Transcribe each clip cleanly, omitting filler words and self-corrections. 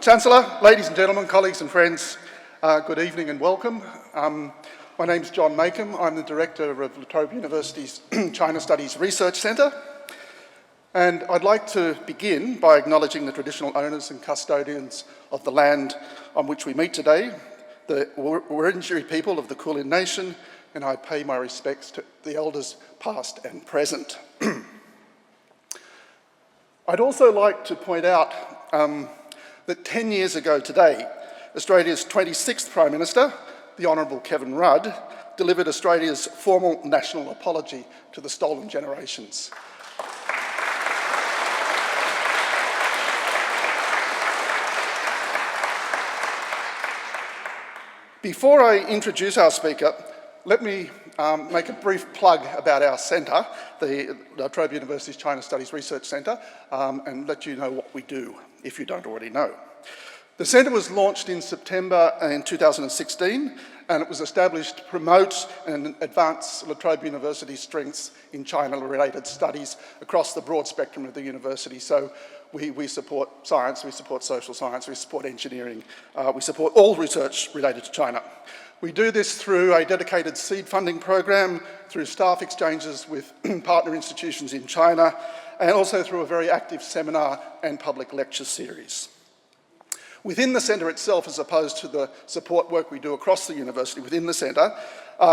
Chancellor, ladies and gentlemen, colleagues and friends, good evening and welcome. My name's John Makem. I'm the Director of La Trobe University's China Studies Research Centre. And I'd like to begin by acknowledging the traditional owners and custodians of the land on which we meet today, the Wurundjeri people of the Kulin Nation, and I pay my respects to the elders past and present. I'd also like to point out that 10 years ago today, Australia's 26th Prime Minister, the Honourable Kevin Rudd, delivered Australia's formal national apology to the stolen generations. Before I introduce our speaker, let me make a brief plug about our centre, the La Trobe University's China Studies Research Centre, and let you know what we do, if you don't already know. The centre was launched in September in 2016, and it was established to promote and advance La Trobe University's strengths in China-related studies across the broad spectrum of the university. So we support science, we support social science, we support engineering, we support all research related to China. We do this through a dedicated seed funding program, through staff exchanges with partner institutions in China, and also through a very active seminar and public lecture series. Within the centre itself, as opposed to the support work we do across the university within the centre,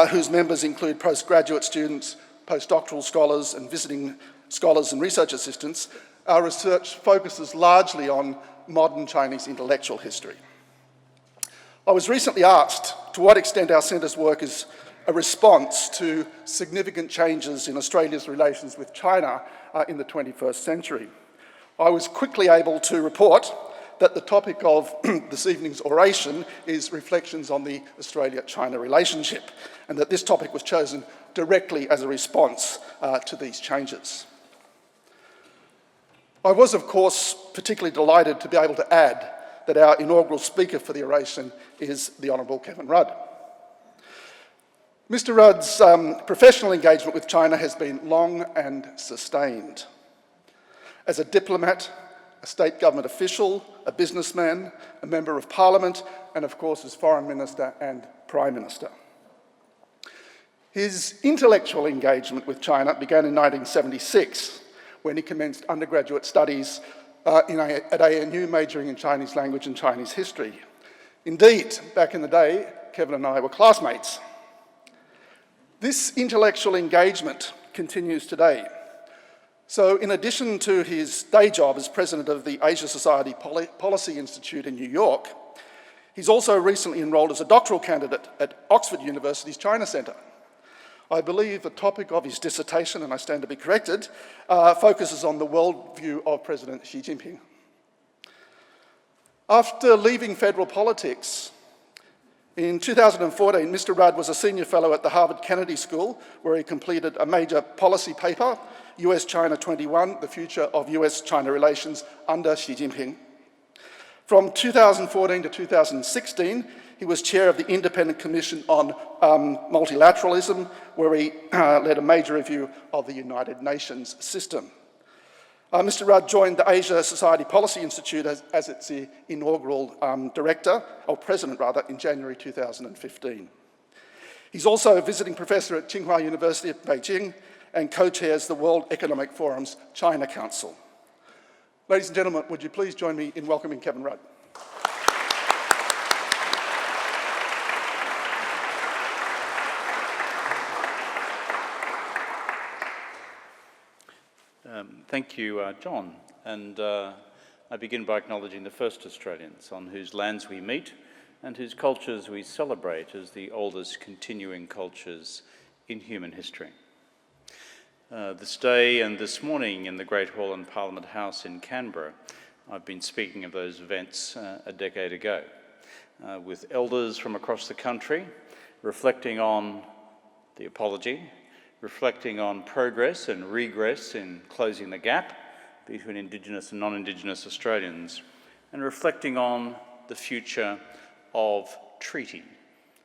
whose members include postgraduate students, postdoctoral scholars and visiting scholars and research assistants, our research focuses largely on modern Chinese intellectual history. I was recently asked to what extent our centre's work is a response to significant changes in Australia's relations with China in the 21st century. I was quickly able to report that the topic of this evening's oration is reflections on the Australia-China relationship, and that this topic was chosen directly as a response to these changes. I was, of course, particularly delighted to be able to add that our inaugural speaker for the oration is the Honourable Kevin Rudd. Mr. Rudd's professional engagement with China has been long and sustained. As a diplomat, a state government official, a businessman, a member of parliament, and of course as foreign minister and prime minister. His intellectual engagement with China began in 1976 when he commenced undergraduate studies at ANU, majoring in Chinese language and Chinese history. Indeed, back in the day, Kevin and I were classmates. This intellectual engagement continues today. So in addition to his day job as president of the Asia Society Policy Institute in New York, he's also recently enrolled as a doctoral candidate at Oxford University's China Centre. I believe the topic of his dissertation, and I stand to be corrected, focuses on the worldview of President Xi Jinping. After leaving federal politics, in 2014, Mr. Rudd was a senior fellow at the Harvard Kennedy School, where he completed a major policy paper, US-China 21, the future of US-China relations under Xi Jinping. From 2014 to 2016, he was chair of the Independent Commission on Multilateralism, where he led a major review of the United Nations system. Mr. Rudd joined the Asia Society Policy Institute as its inaugural president, in January 2015. He's also a visiting professor at Tsinghua University of Beijing and co-chairs the World Economic Forum's China Council. Ladies and gentlemen, would you please join me in welcoming Kevin Rudd. Thank you, John. And I begin by acknowledging the first Australians on whose lands we meet and whose cultures we celebrate as the oldest continuing cultures in human history. This day and this morning in the Great Hall and Parliament House in Canberra, I've been speaking of those events a decade ago, with elders from across the country reflecting on the apology, reflecting on progress and regress in closing the gap between Indigenous and non-Indigenous Australians, and reflecting on the future of treaty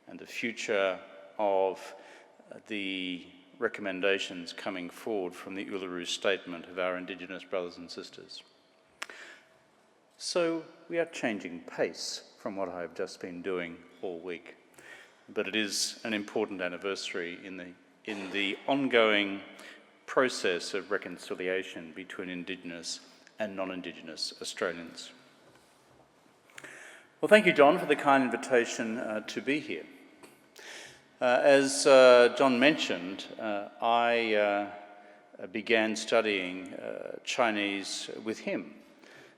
and the future of the recommendations coming forward from the Uluru Statement of our Indigenous brothers and sisters. So we are changing pace from what I've just been doing all week. But it is an important anniversary in the ongoing process of reconciliation between Indigenous and non-Indigenous Australians. Well, thank you, John, for the kind invitation to be here. As John mentioned, I began studying Chinese with him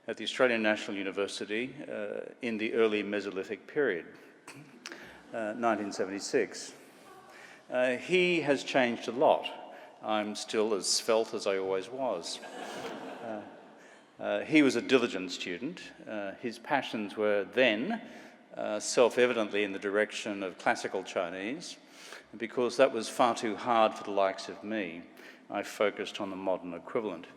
at the Australian National University in the early Mesolithic period, 1976. He has changed a lot. I'm still as svelte as I always was. He was a diligent student. His passions were then self-evidently in the direction of classical Chinese. And because that was far too hard for the likes of me, I focused on the modern equivalent.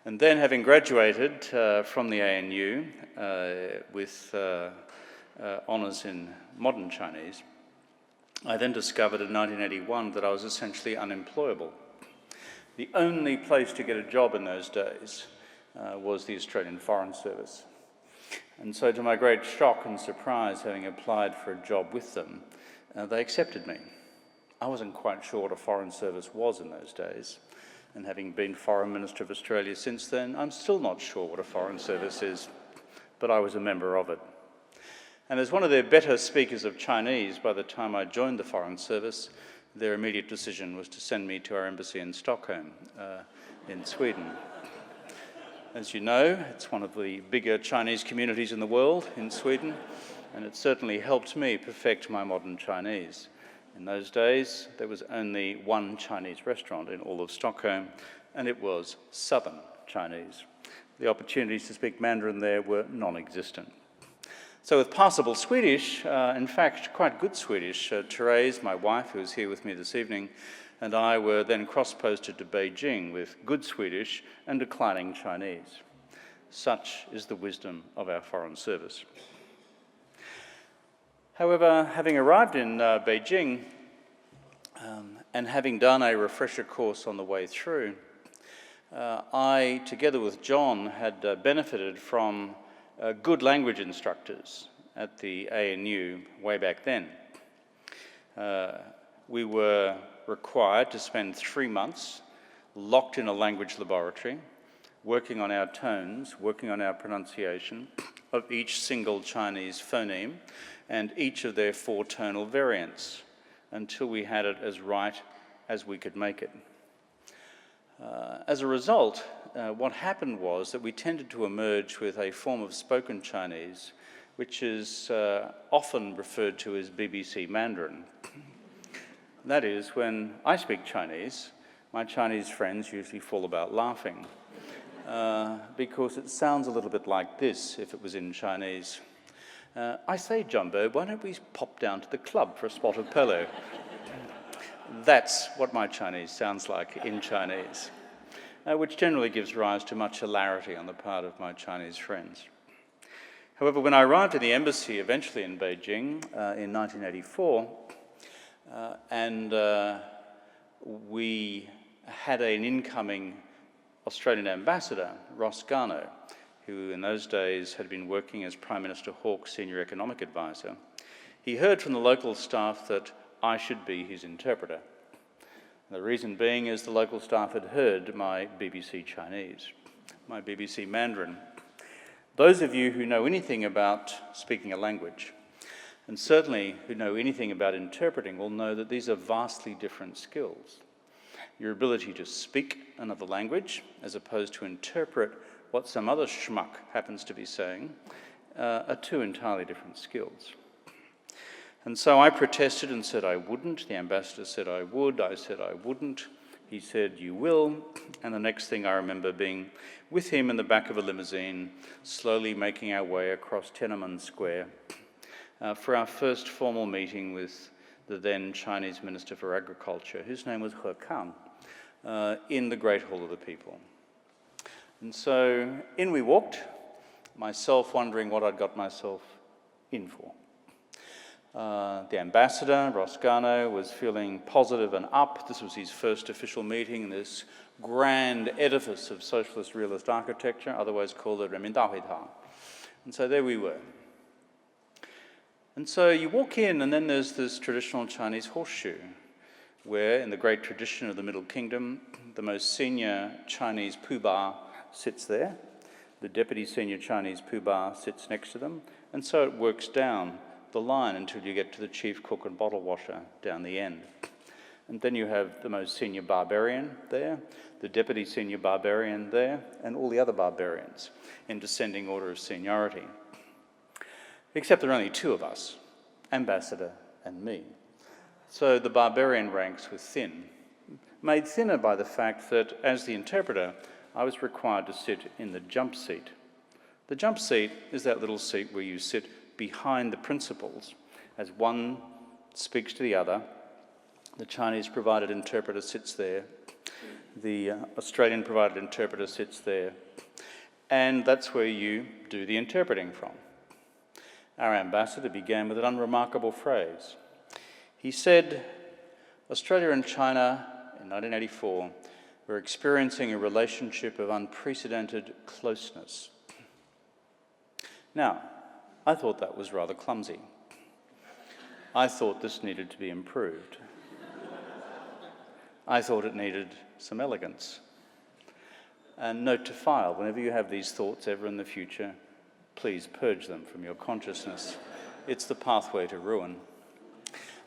And then, having graduated from the ANU with honours in modern Chinese, I then discovered in 1981 that I was essentially unemployable. The only place to get a job in those days was the Australian Foreign Service. And so, to my great shock and surprise, having applied for a job with them, they accepted me. I wasn't quite sure what a Foreign Service was in those days, and having been Foreign Minister of Australia since then, I'm still not sure what a Foreign Service is, but I was a member of it. And as one of their better speakers of Chinese, by the time I joined the Foreign Service, their immediate decision was to send me to our embassy in Stockholm, in Sweden. As you know, it's one of the bigger Chinese communities in the world, in Sweden, and it certainly helped me perfect my modern Chinese. In those days, there was only one Chinese restaurant in all of Stockholm, and it was Southern Chinese. The opportunities to speak Mandarin there were non-existent. So with passable Swedish, in fact, quite good Swedish, Therese, my wife, who is here with me this evening, and I were then cross-posted to Beijing with good Swedish and declining Chinese. Such is the wisdom of our Foreign Service. However, having arrived in Beijing and having done a refresher course on the way through, I, together with John, had benefited from good language instructors at the ANU way back then. We were required to spend 3 months locked in a language laboratory, working on our tones, working on our pronunciation of each single Chinese phoneme and each of their 4 tonal variants until we had it as right as we could make it. As a result, what happened was that we tended to emerge with a form of spoken Chinese which is often referred to as BBC Mandarin. That is, when I speak Chinese, my Chinese friends usually fall about laughing because it sounds a little bit like this if it was in Chinese. I say, Jumbo, why don't we pop down to the club for a spot of polo? That's what my Chinese sounds like in Chinese, which generally gives rise to much hilarity on the part of my Chinese friends. However, when I arrived at the embassy eventually in Beijing in 1984, and we had an incoming Australian ambassador, Ross Garnaut, who in those days had been working as Prime Minister Hawke's senior economic advisor, he heard from the local staff that I should be his interpreter. The reason being is the local staff had heard my BBC Chinese, my BBC Mandarin. Those of you who know anything about speaking a language, and certainly who know anything about interpreting, will know that these are vastly different skills. Your ability to speak another language, as opposed to interpret what some other schmuck happens to be saying, are 2 entirely different skills. And so I protested and said I wouldn't. The ambassador said I would. I said I wouldn't. He said, you will. And the next thing I remember being with him in the back of a limousine, slowly making our way across Tiananmen Square for our first formal meeting with the then Chinese Minister for Agriculture, whose name was He Kang, in the Great Hall of the People. And so in we walked, myself wondering what I'd got myself in for. The ambassador, Roscano, was feeling positive and up. This was his first official meeting in this grand edifice of socialist realist architecture, otherwise called the Renmindahuitang. And so there we were. And so you walk in, and then there's this traditional Chinese horseshoe, where, in the great tradition of the Middle Kingdom, the most senior Chinese poobah sits there. The deputy senior Chinese poobah sits next to them, and so it works down the line until you get to the chief cook and bottle washer down the end. And then you have the most senior barbarian there, the deputy senior barbarian there, and all the other barbarians in descending order of seniority. Except there are only two of us, ambassador and me. So the barbarian ranks were thin, made thinner by the fact that, as the interpreter, I was required to sit in the jump seat. The jump seat is that little seat where you sit behind the principals as one speaks to the other. The Chinese provided interpreter sits there. The Australian provided interpreter sits there. And that's where you do the interpreting from. Our ambassador began with an unremarkable phrase. He said, Australia and China in 1984 were experiencing a relationship of unprecedented closeness. Now, I thought that was rather clumsy. I thought this needed to be improved. I thought it needed some elegance. And note to file, whenever you have these thoughts ever in the future, please purge them from your consciousness. It's the pathway to ruin.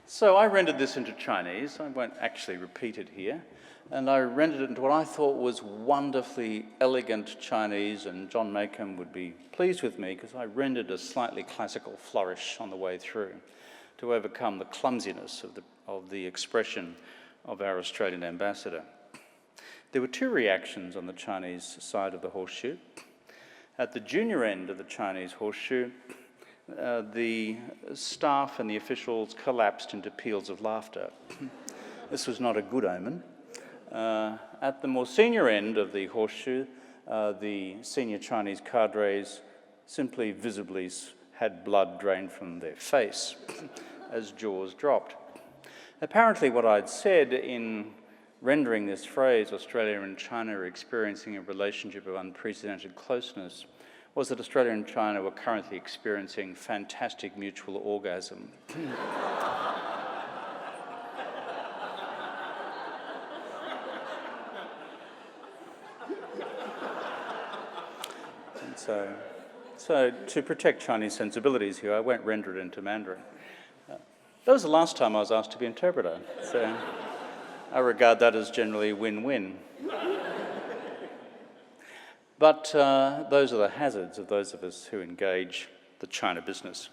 So I rendered this into Chinese. I won't actually repeat it here. And I rendered it into what I thought was wonderfully elegant Chinese, and John Maycomb would be pleased with me because I rendered a slightly classical flourish on the way through to overcome the clumsiness of the expression of our Australian ambassador. There were two reactions on the Chinese side of the horseshoe. At the junior end of the Chinese horseshoe, the staff and the officials collapsed into peals of laughter. This was not a good omen. At the more senior end of the horseshoe, the senior Chinese cadres simply visibly had blood drain from their face as jaws dropped. Apparently what I'd said in rendering this phrase, Australia and China are experiencing a relationship of unprecedented closeness, was that Australia and China were currently experiencing fantastic mutual orgasm. And so to protect Chinese sensibilities here, I won't render it into Mandarin. That was the last time I was asked to be interpreter, so I regard that as generally win-win. But those are the hazards of those of us who engage the China business.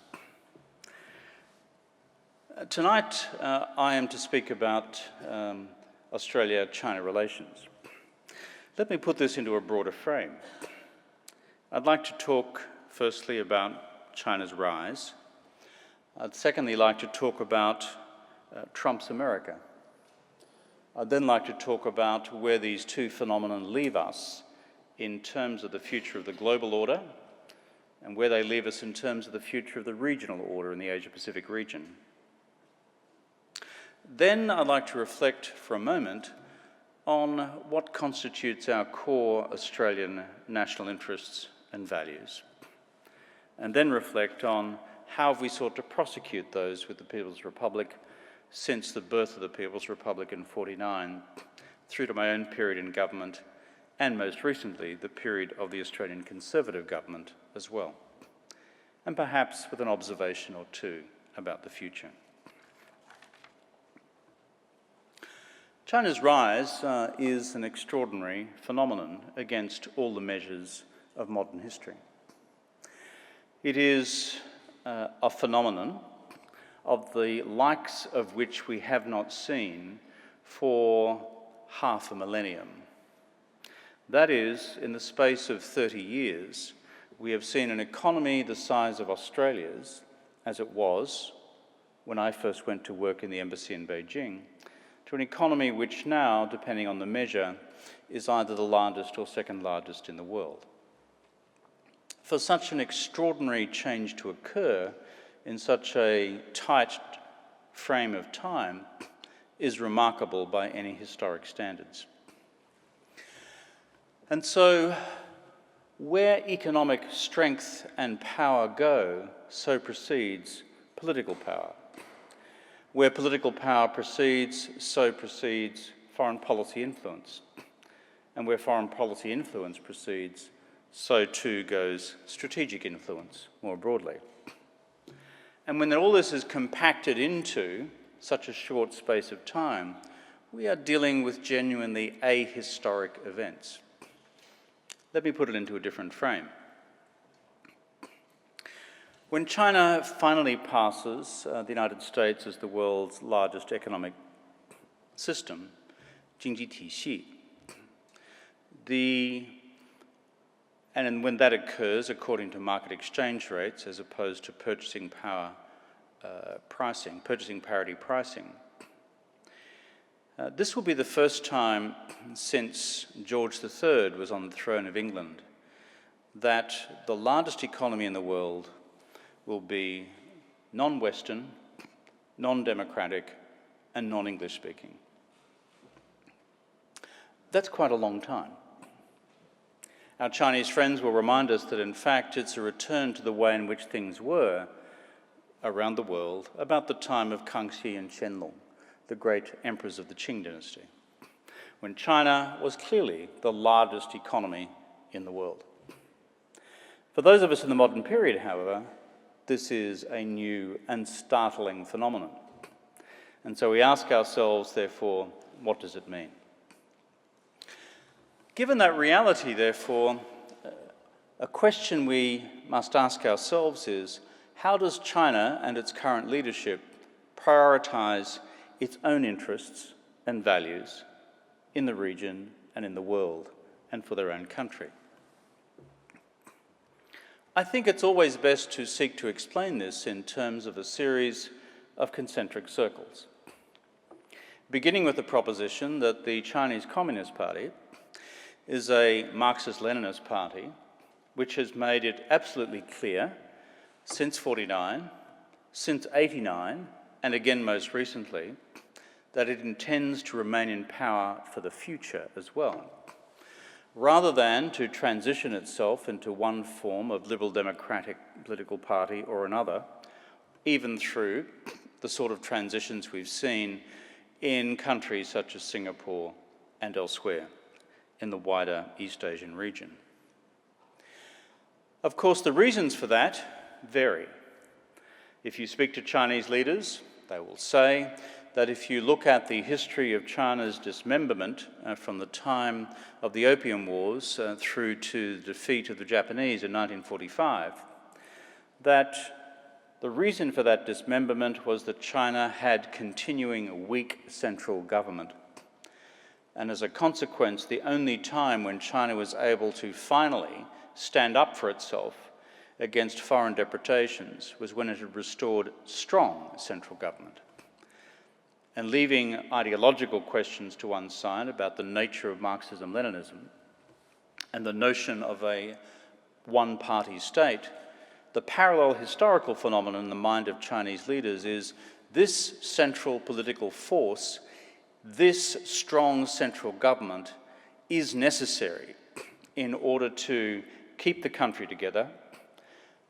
Tonight, I am to speak about Australia-China relations. Let me put this into a broader frame. I'd like to talk, firstly, about China's rise. I'd secondly like to talk about Trump's America. I'd then like to talk about where these two phenomena leave us in terms of the future of the global order and where they leave us in terms of the future of the regional order in the Asia-Pacific region. Then I'd like to reflect for a moment on what constitutes our core Australian national interests and values, and then reflect on how have we sought to prosecute those with the People's Republic since the birth of the People's Republic in 1949, through to my own period in government, and most recently, the period of the Australian Conservative government as well, and perhaps with an observation or two about the future. China's rise is an extraordinary phenomenon against all the measures of modern history. It is a phenomenon of the likes of which we have not seen for half a millennium. That is, in the space of 30 years, we have seen an economy the size of Australia's, as it was when I first went to work in the embassy in Beijing, to an economy which now, depending on the measure, is either the largest or second largest in the world. For such an extraordinary change to occur, in such a tight frame of time is remarkable by any historic standards. And so, where economic strength and power go, so proceeds political power. Where political power proceeds, so proceeds foreign policy influence. And where foreign policy influence proceeds, so too goes strategic influence more broadly. And when all this is compacted into such a short space of time, we are dealing with genuinely ahistoric events. Let me put it into a different frame. When China finally passes the United States as the world's largest economic system, 经济体系, and when that occurs according to market exchange rates as opposed to purchasing parity pricing, this will be the first time since George III was on the throne of England that the largest economy in the world will be non-Western, non-democratic, and non-English speaking. That's quite a long time. Our Chinese friends will remind us that, in fact, it's a return to the way in which things were around the world about the time of Kangxi and Qianlong, the great emperors of the Qing dynasty, when China was clearly the largest economy in the world. For those of us in the modern period, however, this is a new and startling phenomenon. And so we ask ourselves, therefore, what does it mean? Given that reality, therefore, a question we must ask ourselves is, how does China and its current leadership prioritize its own interests and values in the region and in the world and for their own country? I think it's always best to seek to explain this in terms of a series of concentric circles, beginning with the proposition that the Chinese Communist Party is a Marxist-Leninist party which has made it absolutely clear since 49, since 89, and again most recently, that it intends to remain in power for the future as well, rather than to transition itself into one form of liberal democratic political party or another, even through the sort of transitions we've seen in countries such as Singapore and elsewhere in the wider East Asian region. Of course, the reasons for that vary. If you speak to Chinese leaders, they will say that if you look at the history of China's dismemberment from the time of the Opium Wars through to the defeat of the Japanese in 1945, that the reason for that dismemberment was that China had continuing weak central government. And as a consequence, the only time when China was able to finally stand up for itself against foreign depredations was when it had restored strong central government. And leaving ideological questions to one side about the nature of Marxism-Leninism and the notion of a one-party state, the parallel historical phenomenon in the mind of Chinese leaders is this central political force, this strong central government is necessary in order to keep the country together,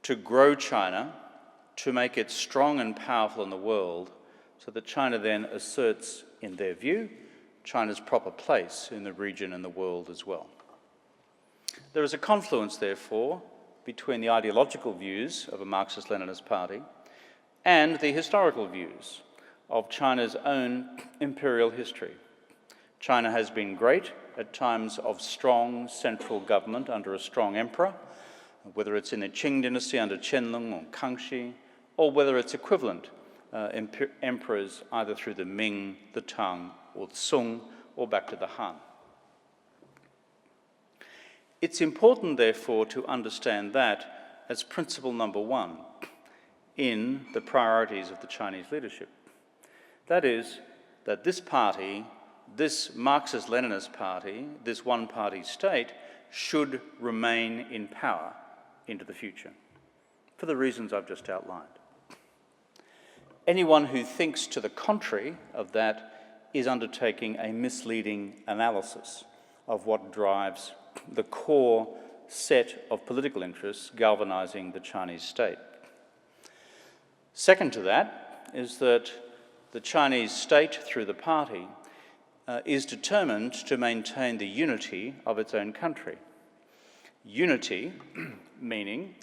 to grow China, to make it strong and powerful in the world, so that China then asserts, in their view, China's proper place in the region and the world as well. There is a confluence, therefore, between the ideological views of a Marxist-Leninist party and the historical views of China's own imperial history. China has been great at times of strong central government under a strong emperor, whether it's in the Qing dynasty under Qianlong or Kangxi, or whether it's equivalent emperors either through the Ming, the Tang, or the Song, or back to the Han. It's important, therefore, to understand that as principle number one in the priorities of the Chinese leadership. That is, that this party, this Marxist-Leninist party, this one-party state, should remain in power into the future, for the reasons I've just outlined. Anyone who thinks to the contrary of that is undertaking a misleading analysis of what drives the core set of political interests galvanizing the Chinese state. Second to that is that the Chinese state, through the party, is determined to maintain the unity of its own country. Unity meaning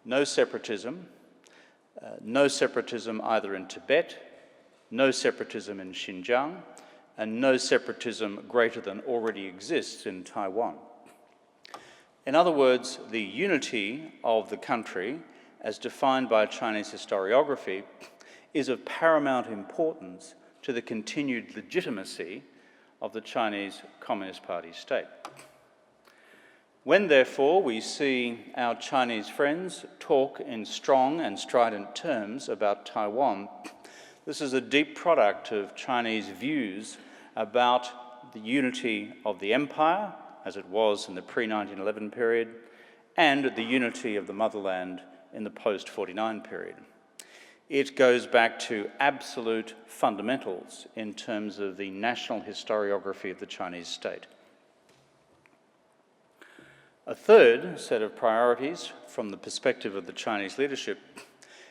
no separatism either in Tibet, no separatism in Xinjiang, and no separatism greater than already exists in Taiwan. In other words, the unity of the country, as defined by Chinese historiography, is of paramount importance to the continued legitimacy of the Chinese Communist Party state. When, therefore, we see our Chinese friends talk in strong and strident terms about Taiwan, this is a deep product of Chinese views about the unity of the empire, as it was in the pre-1911 period, and the unity of the motherland in the post-49 period. It goes back to absolute fundamentals in terms of the national historiography of the Chinese state. A third set of priorities from the perspective of the Chinese leadership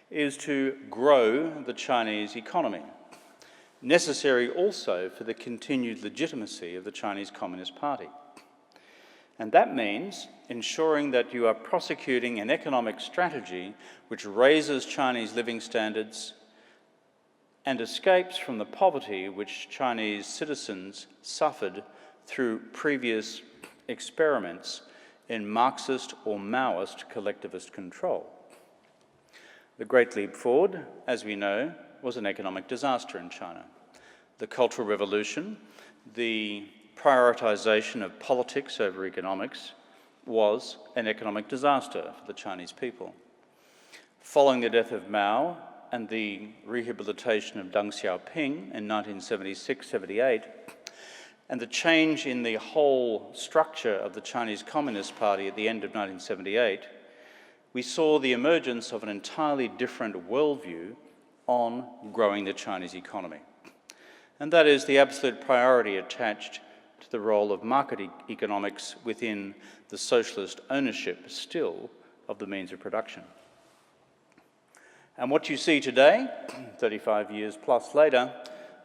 is to grow the Chinese economy, necessary also for the continued legitimacy of the Chinese Communist Party. And that means ensuring that you are prosecuting an economic strategy which raises Chinese living standards and escapes from the poverty which Chinese citizens suffered through previous experiments in Marxist or Maoist collectivist control. The Great Leap Forward, as we know, was an economic disaster in China. The Cultural Revolution, the prioritization of politics over economics, was an economic disaster for the Chinese people. Following the death of Mao and the rehabilitation of Deng Xiaoping in 1976-78, and the change in the whole structure of the Chinese Communist Party at the end of 1978, we saw the emergence of an entirely different worldview on growing the Chinese economy. And that is the absolute priority attached to the role of market economics within the socialist ownership still of the means of production. And what you see today, 35 years plus later,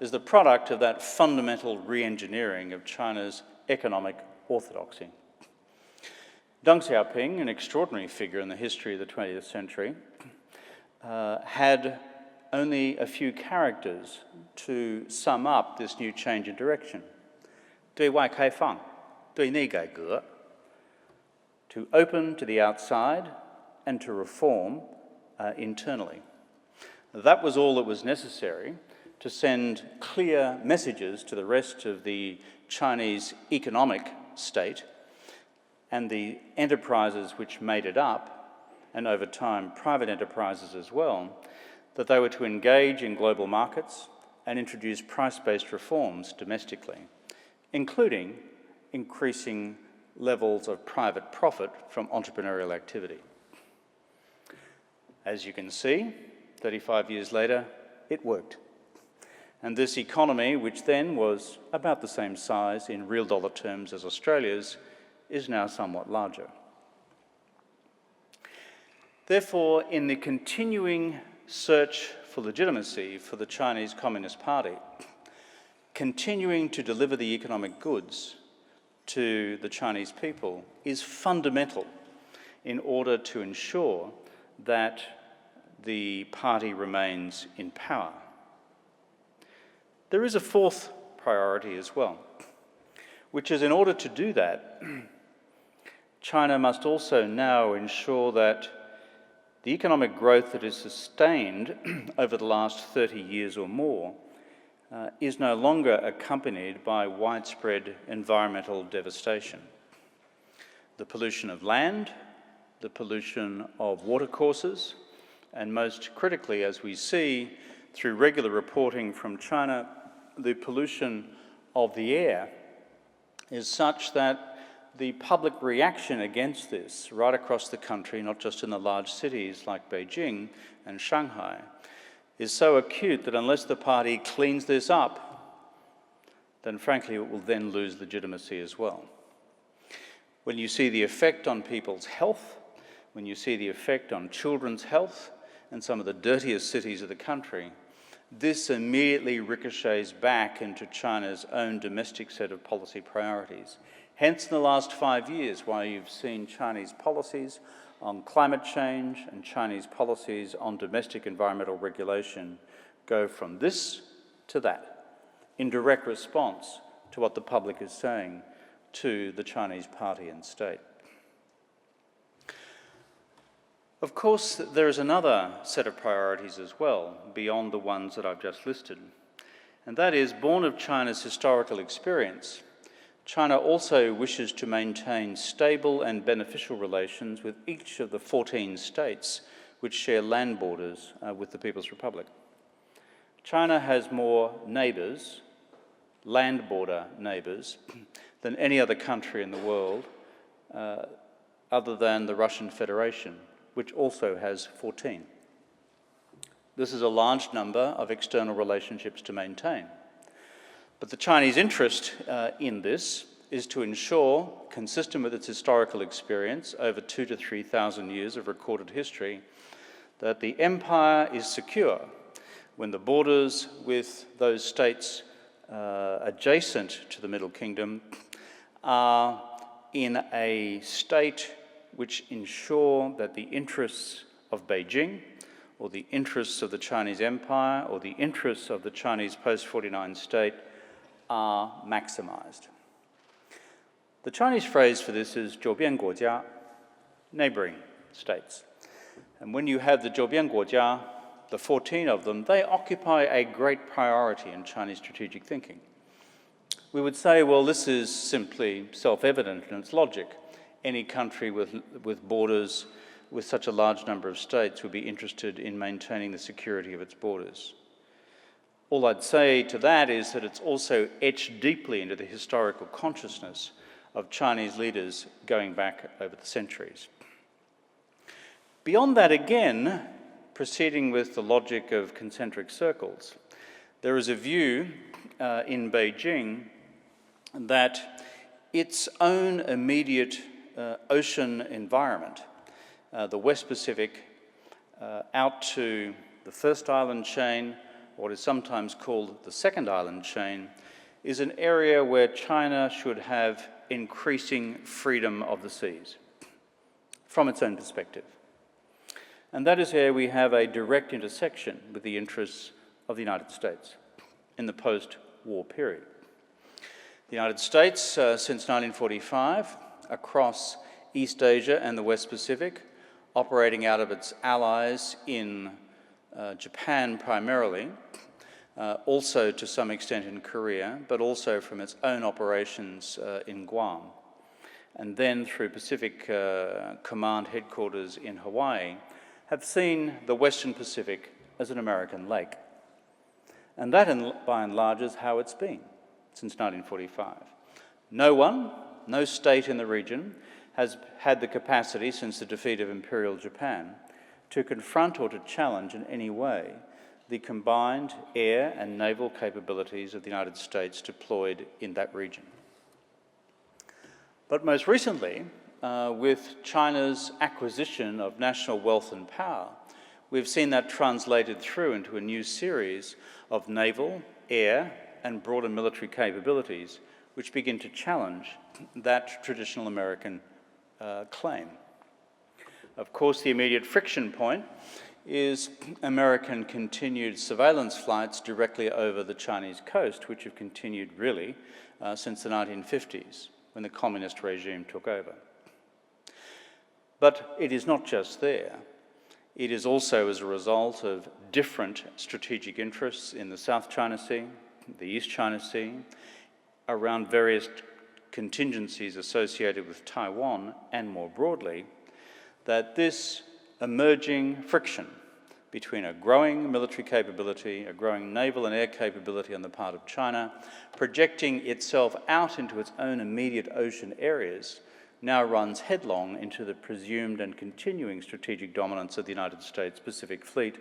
is the product of that fundamental re-engineering of China's economic orthodoxy. Deng Xiaoping, an extraordinary figure in the history of the 20th century, had only a few characters to sum up this new change in direction. 对外开放, 对内改革, to open to the outside and to reform internally. That was all that was necessary to send clear messages to the rest of the Chinese economic state and the enterprises which made it up, and over time private enterprises as well, that they were to engage in global markets and introduce price-based reforms domestically, including increasing levels of private profit from entrepreneurial activity. As you can see, 35 years later, it worked. And this economy, which then was about the same size in real dollar terms as Australia's, is now somewhat larger. Therefore, in the continuing search for legitimacy for the Chinese Communist Party, continuing to deliver the economic goods to the Chinese people is fundamental in order to ensure that the party remains in power. There is a fourth priority as well, which is in order to do that, China must also now ensure that the economic growth that is sustained over the last 30 years or more is no longer accompanied by widespread environmental devastation. The pollution of land, the pollution of watercourses, and most critically, as we see through regular reporting from China, the pollution of the air is such that the public reaction against this right across the country, not just in the large cities like Beijing and Shanghai, is so acute that unless the party cleans this up, then frankly it will then lose legitimacy as well. When you see the effect on people's health, when you see the effect on children's health in some of the dirtiest cities of the country, this immediately ricochets back into China's own domestic set of policy priorities. Hence, in the last 5 years, why you've seen Chinese policies on climate change and Chinese policies on domestic environmental regulation go from this to that, in direct response to what the public is saying to the Chinese party and state. Of course, there is another set of priorities as well, beyond the ones that I've just listed, and that is, born of China's historical experience, China also wishes to maintain stable and beneficial relations with each of the 14 states which share land borders with the People's Republic. China has more neighbours, land border neighbours, than any other country in the world, other than the Russian Federation, which also has 14. This is a large number of external relationships to maintain. But the Chinese interest in this is to ensure, consistent with its historical experience over 2,000 to 3,000 years of recorded history, that the empire is secure when the borders with those states adjacent to the Middle Kingdom are in a state which ensure that the interests of Beijing, or the interests of the Chinese Empire, or the interests of the Chinese post-49 state are maximised. The Chinese phrase for this is 周边国家, neighbouring states. And when you have the 周边国家, the 14 of them, they occupy a great priority in Chinese strategic thinking. We would say, well, this is simply self-evident in its logic. Any country with borders with such a large number of states would be interested in maintaining the security of its borders. All I'd say to that is that it's also etched deeply into the historical consciousness of Chinese leaders going back over the centuries. Beyond that, again, proceeding with the logic of concentric circles, there is a view in Beijing that its own immediate ocean environment, the West Pacific, out to the first island chain, what is sometimes called the second island chain, is an area where China should have increasing freedom of the seas from its own perspective. And that is where we have a direct intersection with the interests of the United States in the post-war period. The United States, since 1945, across East Asia and the West Pacific, operating out of its allies in Japan primarily, also to some extent in Korea, but also from its own operations in Guam, and then through Pacific Command headquarters in Hawaii, have seen the Western Pacific as an American lake. And that, by and large, is how it's been since 1945. No state in the region has had the capacity since the defeat of Imperial Japan to confront or to challenge in any way the combined air and naval capabilities of the United States deployed in that region. But most recently, with China's acquisition of national wealth and power, we've seen that translated through into a new series of naval, air, and broader military capabilities which begin to challenge that traditional American claim. Of course, the immediate friction point is American continued surveillance flights directly over the Chinese coast, which have continued really since the 1950s, when the communist regime took over. But it is not just there. It is also as a result of different strategic interests in the South China Sea, the East China Sea, around various contingencies associated with Taiwan, and more broadly, that this emerging friction between a growing military capability, a growing naval and air capability on the part of China, projecting itself out into its own immediate ocean areas, now runs headlong into the presumed and continuing strategic dominance of the United States Pacific Fleet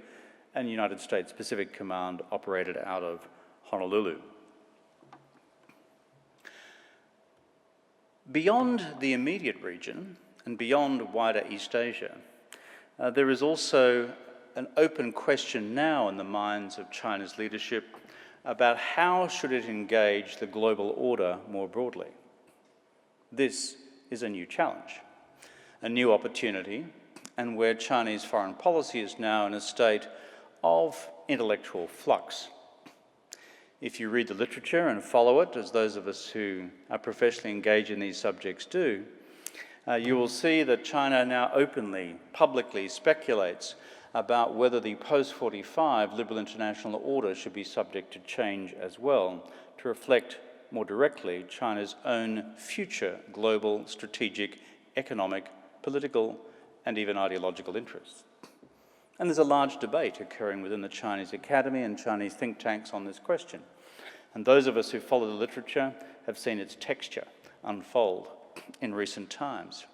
and United States Pacific Command operated out of Honolulu. Beyond the immediate region and beyond wider East Asia, there is also an open question now in the minds of China's leadership about how should it engage the global order more broadly. This is a new challenge, a new opportunity, and where Chinese foreign policy is now in a state of intellectual flux. If you read the literature and follow it, as those of us who are professionally engaged in these subjects do, you will see that China now openly, publicly speculates about whether the post-45 liberal international order should be subject to change as well, to reflect more directly China's own future global, strategic, economic, political, and even ideological interests. And there's a large debate occurring within the Chinese Academy and Chinese think tanks on this question. And those of us who follow the literature have seen its texture unfold in recent times.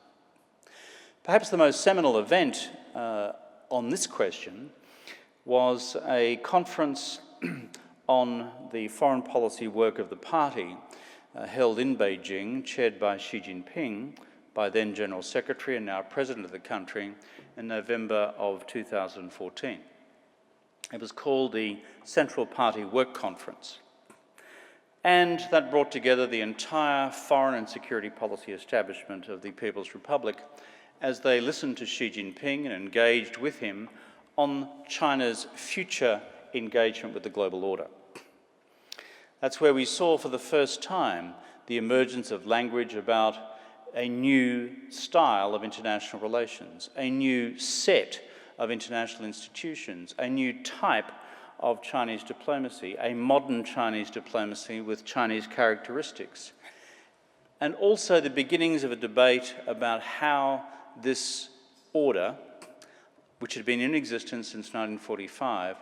Perhaps the most seminal event on this question was a conference on the foreign policy work of the party held in Beijing, chaired by Xi Jinping, by then General Secretary and now President of the country, in November of 2014. It was called the Central Party Work Conference. And that brought together the entire foreign and security policy establishment of the People's Republic as they listened to Xi Jinping and engaged with him on China's future engagement with the global order. That's where we saw for the first time the emergence of language about a new style of international relations, a new set of international institutions, a new type of Chinese diplomacy, a modern Chinese diplomacy with Chinese characteristics, and also the beginnings of a debate about how this order, which had been in existence since 1945,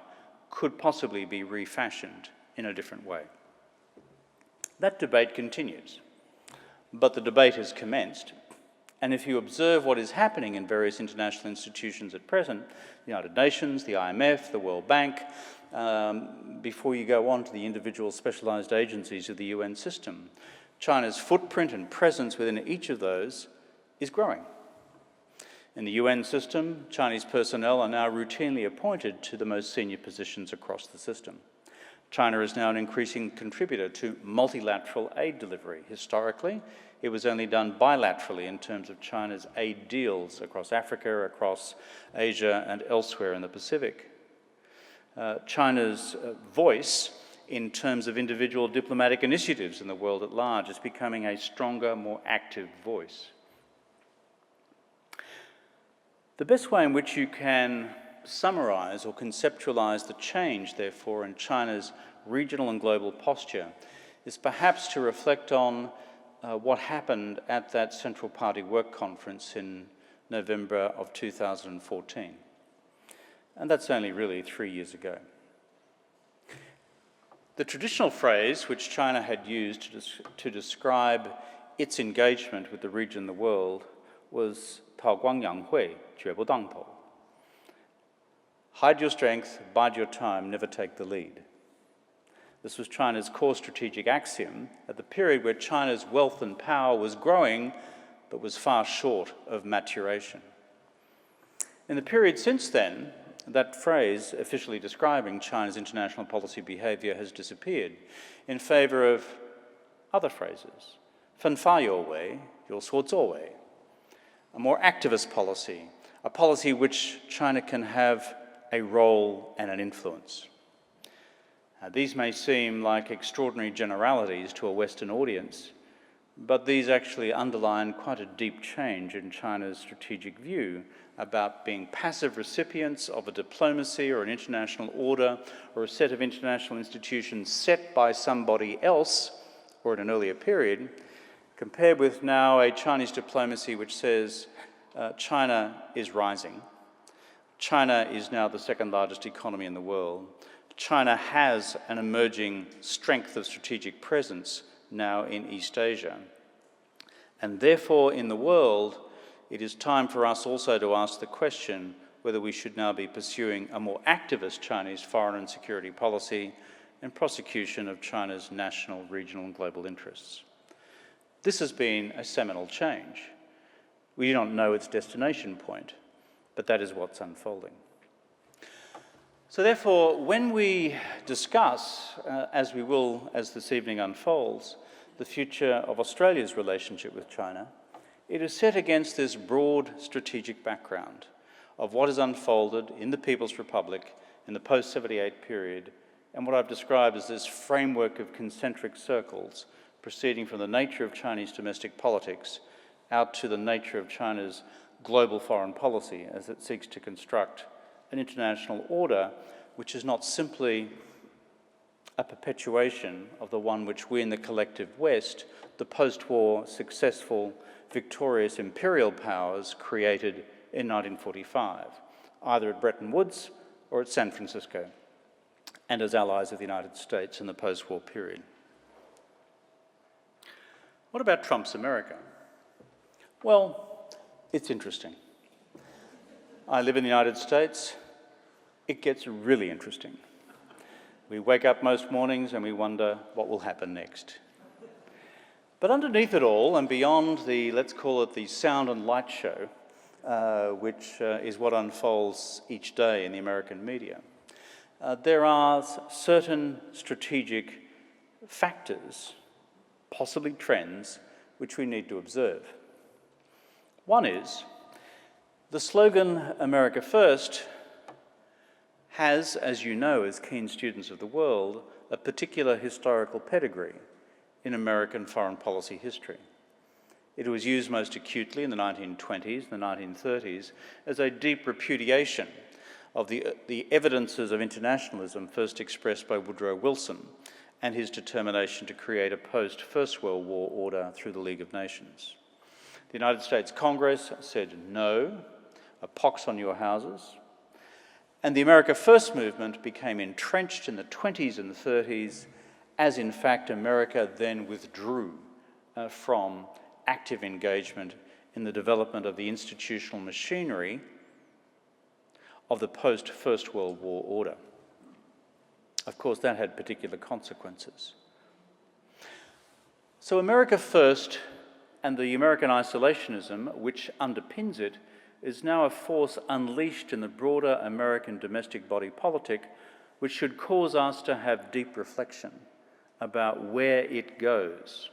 could possibly be refashioned in a different way. That debate continues, but the debate has commenced. And if you observe what is happening in various international institutions at present, the United Nations, the IMF, the World Bank, before you go on to the individual specialized agencies of the UN system, China's footprint and presence within each of those is growing. In the UN system, Chinese personnel are now routinely appointed to the most senior positions across the system. China is now an increasing contributor to multilateral aid delivery. Historically, it was only done bilaterally in terms of China's aid deals across Africa, across Asia, and elsewhere in the Pacific. China's voice in terms of individual diplomatic initiatives in the world at large is becoming a stronger, more active voice. The best way in which you can summarize or conceptualize the change, therefore, in China's regional and global posture is perhaps to reflect on what happened at that Central Party Work Conference in November of 2014. And that's only really 3 years ago. The traditional phrase which China had used to describe its engagement with the region and the world was 韬光养晦，绝不当头. Hide your strength, bide your time, never take the lead. This was China's core strategic axiom at the period where China's wealth and power was growing, but was far short of maturation. In the period since then, that phrase officially describing China's international policy behavior has disappeared in favor of other phrases. 分发有为，有所作为. A more activist policy, a policy which China can have a role and an influence. These may seem like extraordinary generalities to a Western audience, but these actually underline quite a deep change in China's strategic view about being passive recipients of a diplomacy or an international order or a set of international institutions set by somebody else or in an earlier period, compared with now a Chinese diplomacy which says China is rising. China is now the second largest economy in the world. China has an emerging strength of strategic presence now in East Asia. And therefore, in the world, it is time for us also to ask the question whether we should now be pursuing a more activist Chinese foreign and security policy and prosecution of China's national, regional and global interests. This has been a seminal change. We do not know its destination point, but that is what's unfolding. So therefore, when we discuss, as we will as this evening unfolds, the future of Australia's relationship with China, it is set against this broad strategic background of what has unfolded in the People's Republic in the post-78 period, and what I've described as this framework of concentric circles proceeding from the nature of Chinese domestic politics out to the nature of China's global foreign policy as it seeks to construct an international order which is not simply a perpetuation of the one which we in the collective West, the post-war successful victorious imperial powers, created in 1945, either at Bretton Woods or at San Francisco, and as allies of the United States in the post-war period. What about Trump's America? Well, it's interesting. I live in the United States. It gets really interesting. We wake up most mornings and we wonder what will happen next. But underneath it all, and beyond the, let's call it the sound and light show, which is what unfolds each day in the American media, there are certain strategic factors, possibly trends, which we need to observe. One is the slogan, America First, has, as you know, as keen students of the world, a particular historical pedigree in American foreign policy history. It was used most acutely in the 1920s and the 1930s as a deep repudiation of the evidences of internationalism first expressed by Woodrow Wilson and his determination to create a post-First World War order through the League of Nations. The United States Congress said no, a pox on your houses, and the America First movement became entrenched in the 20s and the 30s, as in fact America then withdrew from active engagement in the development of the institutional machinery of the post-First World War order. Of course, that had particular consequences. So America First and the American isolationism which underpins it is now a force unleashed in the broader American domestic body politic, which should cause us to have deep reflection about where it goes.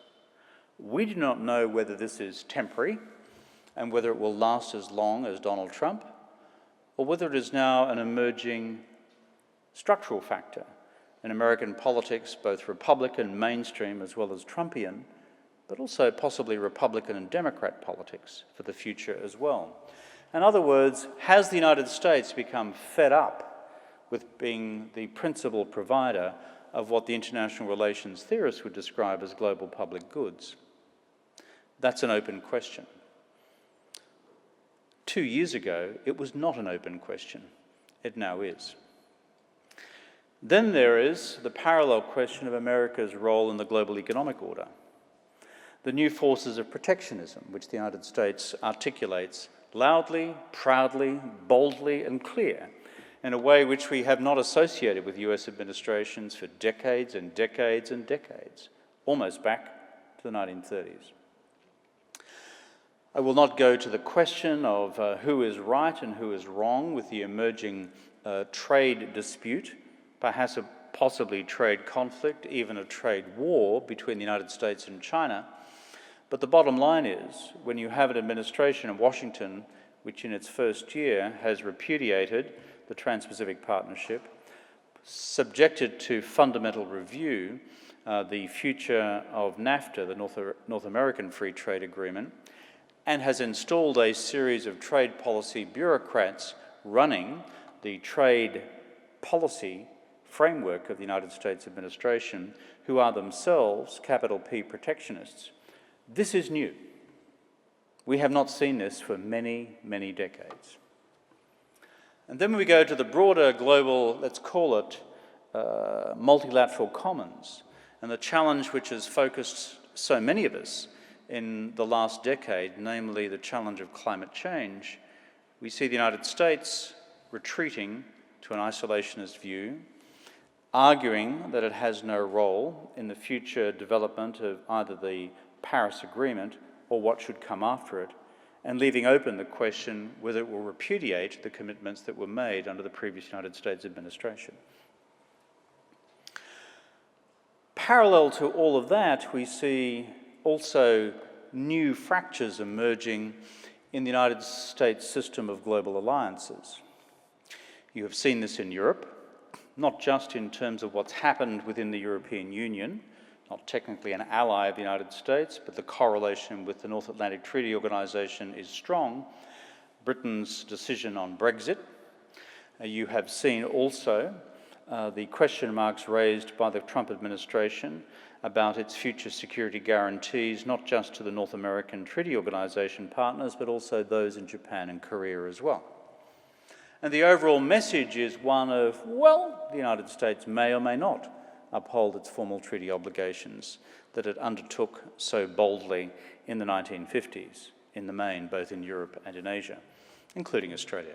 We do not know whether this is temporary and whether it will last as long as Donald Trump, or whether it is now an emerging structural factor in American politics, both Republican, mainstream, as well as Trumpian, but also possibly Republican and Democrat politics for the future as well. In other words, has the United States become fed up with being the principal provider of what the international relations theorists would describe as global public goods? That's an open question. 2 years ago, it was not an open question. It now is. Then there is the parallel question of America's role in the global economic order. The new forces of protectionism, which the United States articulates loudly, proudly, boldly, and clear, in a way which we have not associated with US administrations for decades and decades and decades, almost back to the 1930s. I will not go to the question of who is right and who is wrong with the emerging trade dispute, perhaps a possibly trade conflict, even a trade war between the United States and China. But the bottom line is, when you have an administration in Washington which in its first year has repudiated the Trans-Pacific Partnership, subjected to fundamental review the future of NAFTA, the North American Free Trade Agreement, and has installed a series of trade policy bureaucrats running the trade policy framework of the United States administration, who are themselves, capital P, protectionists. This is new. We have not seen this for many, many decades. And then we go to the broader global, let's call it, multilateral commons, and the challenge which has focused so many of us in the last decade, namely the challenge of climate change. We see the United States retreating to an isolationist view, arguing that it has no role in the future development of either the Paris Agreement or what should come after it, and leaving open the question whether it will repudiate the commitments that were made under the previous United States administration. Parallel to all of that, we see also new fractures emerging in the United States system of global alliances. You have seen this in Europe, not just in terms of what's happened within the European Union, not technically an ally of the United States, but the correlation with the North Atlantic Treaty Organization is strong. Britain's decision on Brexit. You have seen also the question marks raised by the Trump administration about its future security guarantees, not just to the North American Treaty Organization partners, but also those in Japan and Korea as well. And the overall message is one of, well, the United States may or may not uphold its formal treaty obligations that it undertook so boldly in the 1950s, in the main, both in Europe and in Asia, including Australia.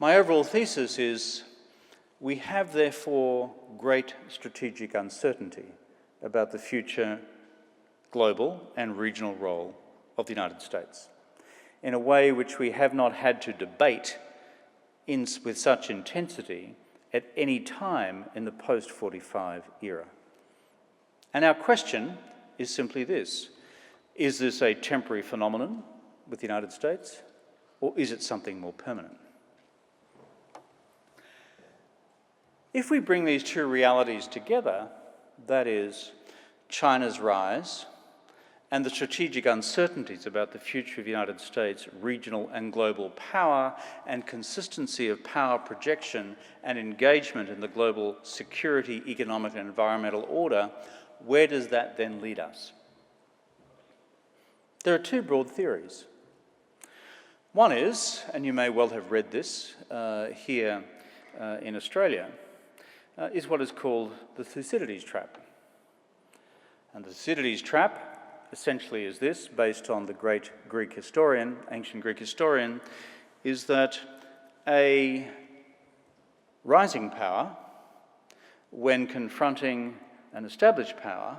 My overall thesis is we have, therefore, great strategic uncertainty about the future global and regional role of the United States in a way which we have not had to debate with such intensity at any time in the post-45 era. And our question is simply this: is this a temporary phenomenon with the United States, or is it something more permanent? If we bring these two realities together, that is, China's rise and the strategic uncertainties about the future of the United States' regional and global power and consistency of power projection and engagement in the global security, economic and environmental order, where does that then lead us? There are two broad theories. One is, and you may well have read this here in Australia, is what is called the Thucydides trap. And the Thucydides trap essentially is this, based on the great Greek historian, ancient Greek historian, is that a rising power, when confronting an established power,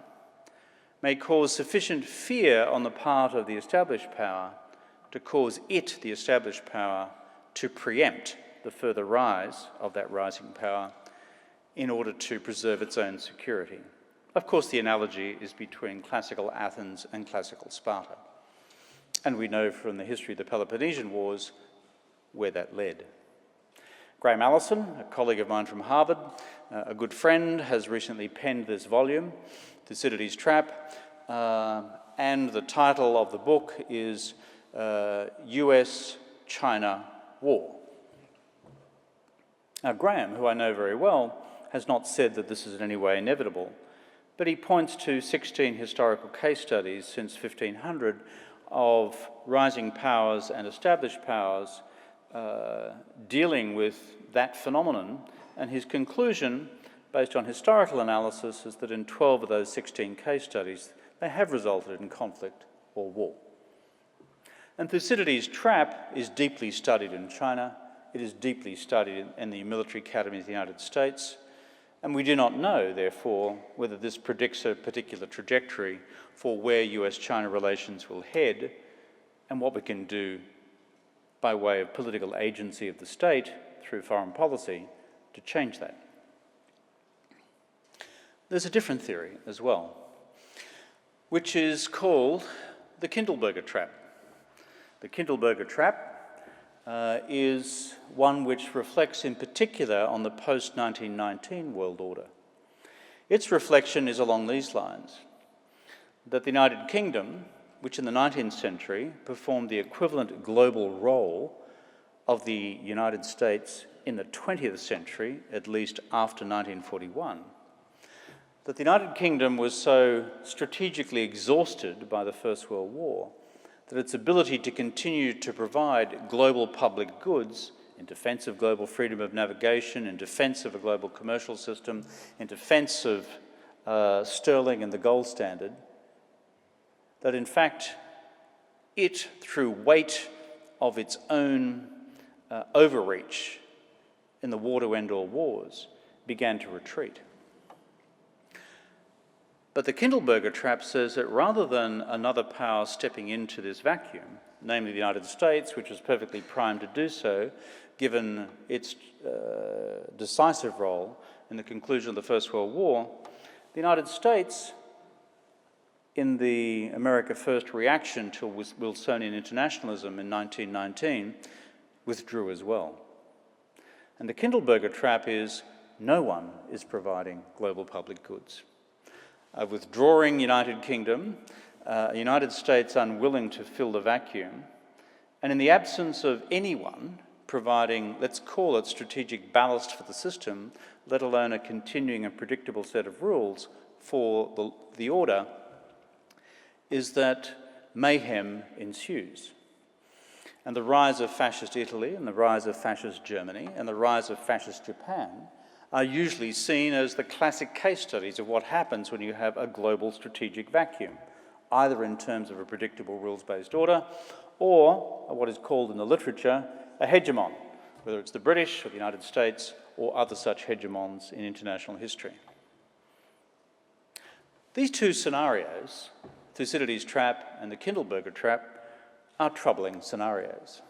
may cause sufficient fear on the part of the established power to cause it, the established power, to preempt the further rise of that rising power in order to preserve its own security. Of course, the analogy is between classical Athens and classical Sparta. And we know from the history of the Peloponnesian Wars where that led. Graham Allison, a colleague of mine from Harvard, a good friend, has recently penned this volume, Thucydides' Trap, and the title of the book is US-China War. Now, Graham, who I know very well, has not said that this is in any way inevitable, but he points to 16 historical case studies since 1500 of rising powers and established powers dealing with that phenomenon, and his conclusion, based on historical analysis, is that in 12 of those 16 case studies, they have resulted in conflict or war. And Thucydides' trap is deeply studied in China. It is deeply studied in the military academy of the United States. And we do not know, therefore, whether this predicts a particular trajectory for where US-China relations will head and what we can do by way of political agency of the state through foreign policy to change that. There's a different theory as well, which is called the Kindleberger trap. The Kindleberger trap is one which reflects in particular on the post-1919 world order. Its reflection is along these lines, that the United Kingdom, which in the 19th century performed the equivalent global role of the United States in the 20th century, at least after 1941, that the United Kingdom was so strategically exhausted by the First World War that its ability to continue to provide global public goods in defence of global freedom of navigation, in defence of a global commercial system, in defence of sterling and the gold standard, that in fact it, through weight of its own overreach in the war to end all wars began to retreat. But the Kindleberger trap says that rather than another power stepping into this vacuum, namely the United States, which was perfectly primed to do so, given its decisive role in the conclusion of the First World War, the United States, in the America First reaction to Wilsonian internationalism in 1919, withdrew as well. And the Kindleberger trap is no one is providing global public goods. A withdrawing United Kingdom, a United States unwilling to fill the vacuum, and in the absence of anyone providing, let's call it, strategic ballast for the system, let alone a continuing and predictable set of rules for the order, is that mayhem ensues. And the rise of fascist Italy and the rise of fascist Germany and the rise of fascist Japan are usually seen as the classic case studies of what happens when you have a global strategic vacuum, either in terms of a predictable rules-based order or what is called in the literature a hegemon, whether it's the British or the United States or other such hegemons in international history. These two scenarios, Thucydides' trap and the Kindleberger trap, are troubling scenarios.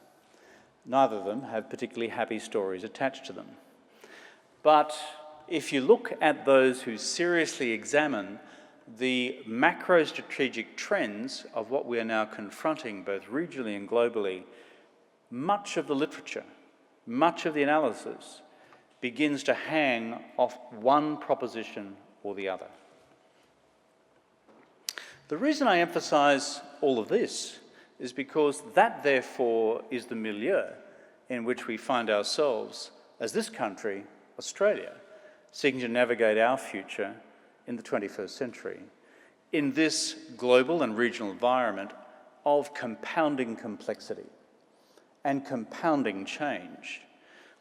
Neither of them have particularly happy stories attached to them. But if you look at those who seriously examine the macro-strategic trends of what we are now confronting both regionally and globally, much of the literature, much of the analysis begins to hang off one proposition or the other. The reason I emphasise all of this is because that, therefore, is the milieu in which we find ourselves as this country, Australia, seeking to navigate our future in the 21st century, in this global and regional environment of compounding complexity and compounding change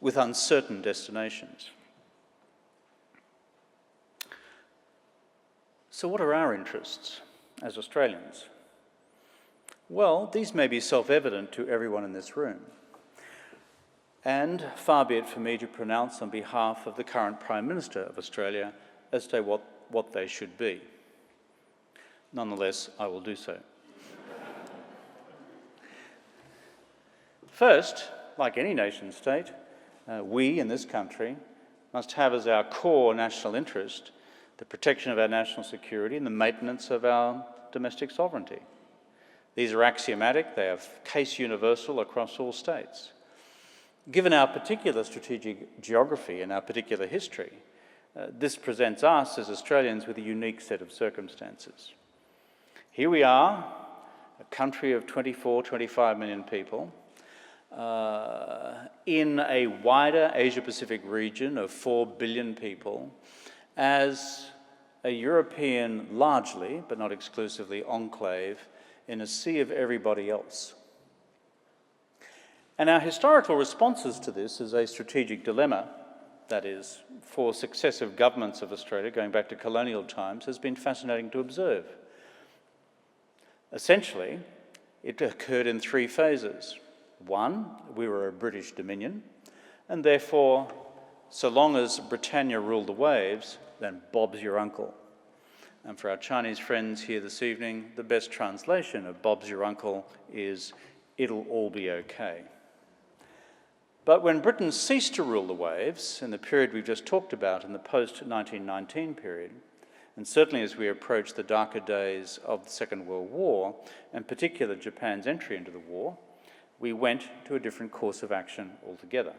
with uncertain destinations. So what are our interests as Australians? Well, these may be self-evident to everyone in this room. And far be it for me to pronounce on behalf of the current Prime Minister of Australia as to what they should be. Nonetheless, I will do so. First, like any nation state, we in this country must have as our core national interest the protection of our national security and the maintenance of our domestic sovereignty. These are axiomatic, they are case universal across all states. Given our particular strategic geography and our particular history, this presents us as Australians with a unique set of circumstances. Here we are, a country of 24, 25 million people, in a wider Asia-Pacific region of 4 billion people, as a European, largely, but not exclusively, enclave in a sea of everybody else. And our historical responses to this as a strategic dilemma, that is, for successive governments of Australia, going back to colonial times, has been fascinating to observe. Essentially, it occurred in three phases. One, we were a British dominion, and therefore, so long as Britannia ruled the waves, then Bob's your uncle. And for our Chinese friends here this evening, the best translation of Bob's your uncle is, it'll all be okay. But when Britain ceased to rule the waves, in the period we've just talked about, in the post-1919 period, and certainly as we approach the darker days of the Second World War, and particularly Japan's entry into the war, we went to a different course of action altogether,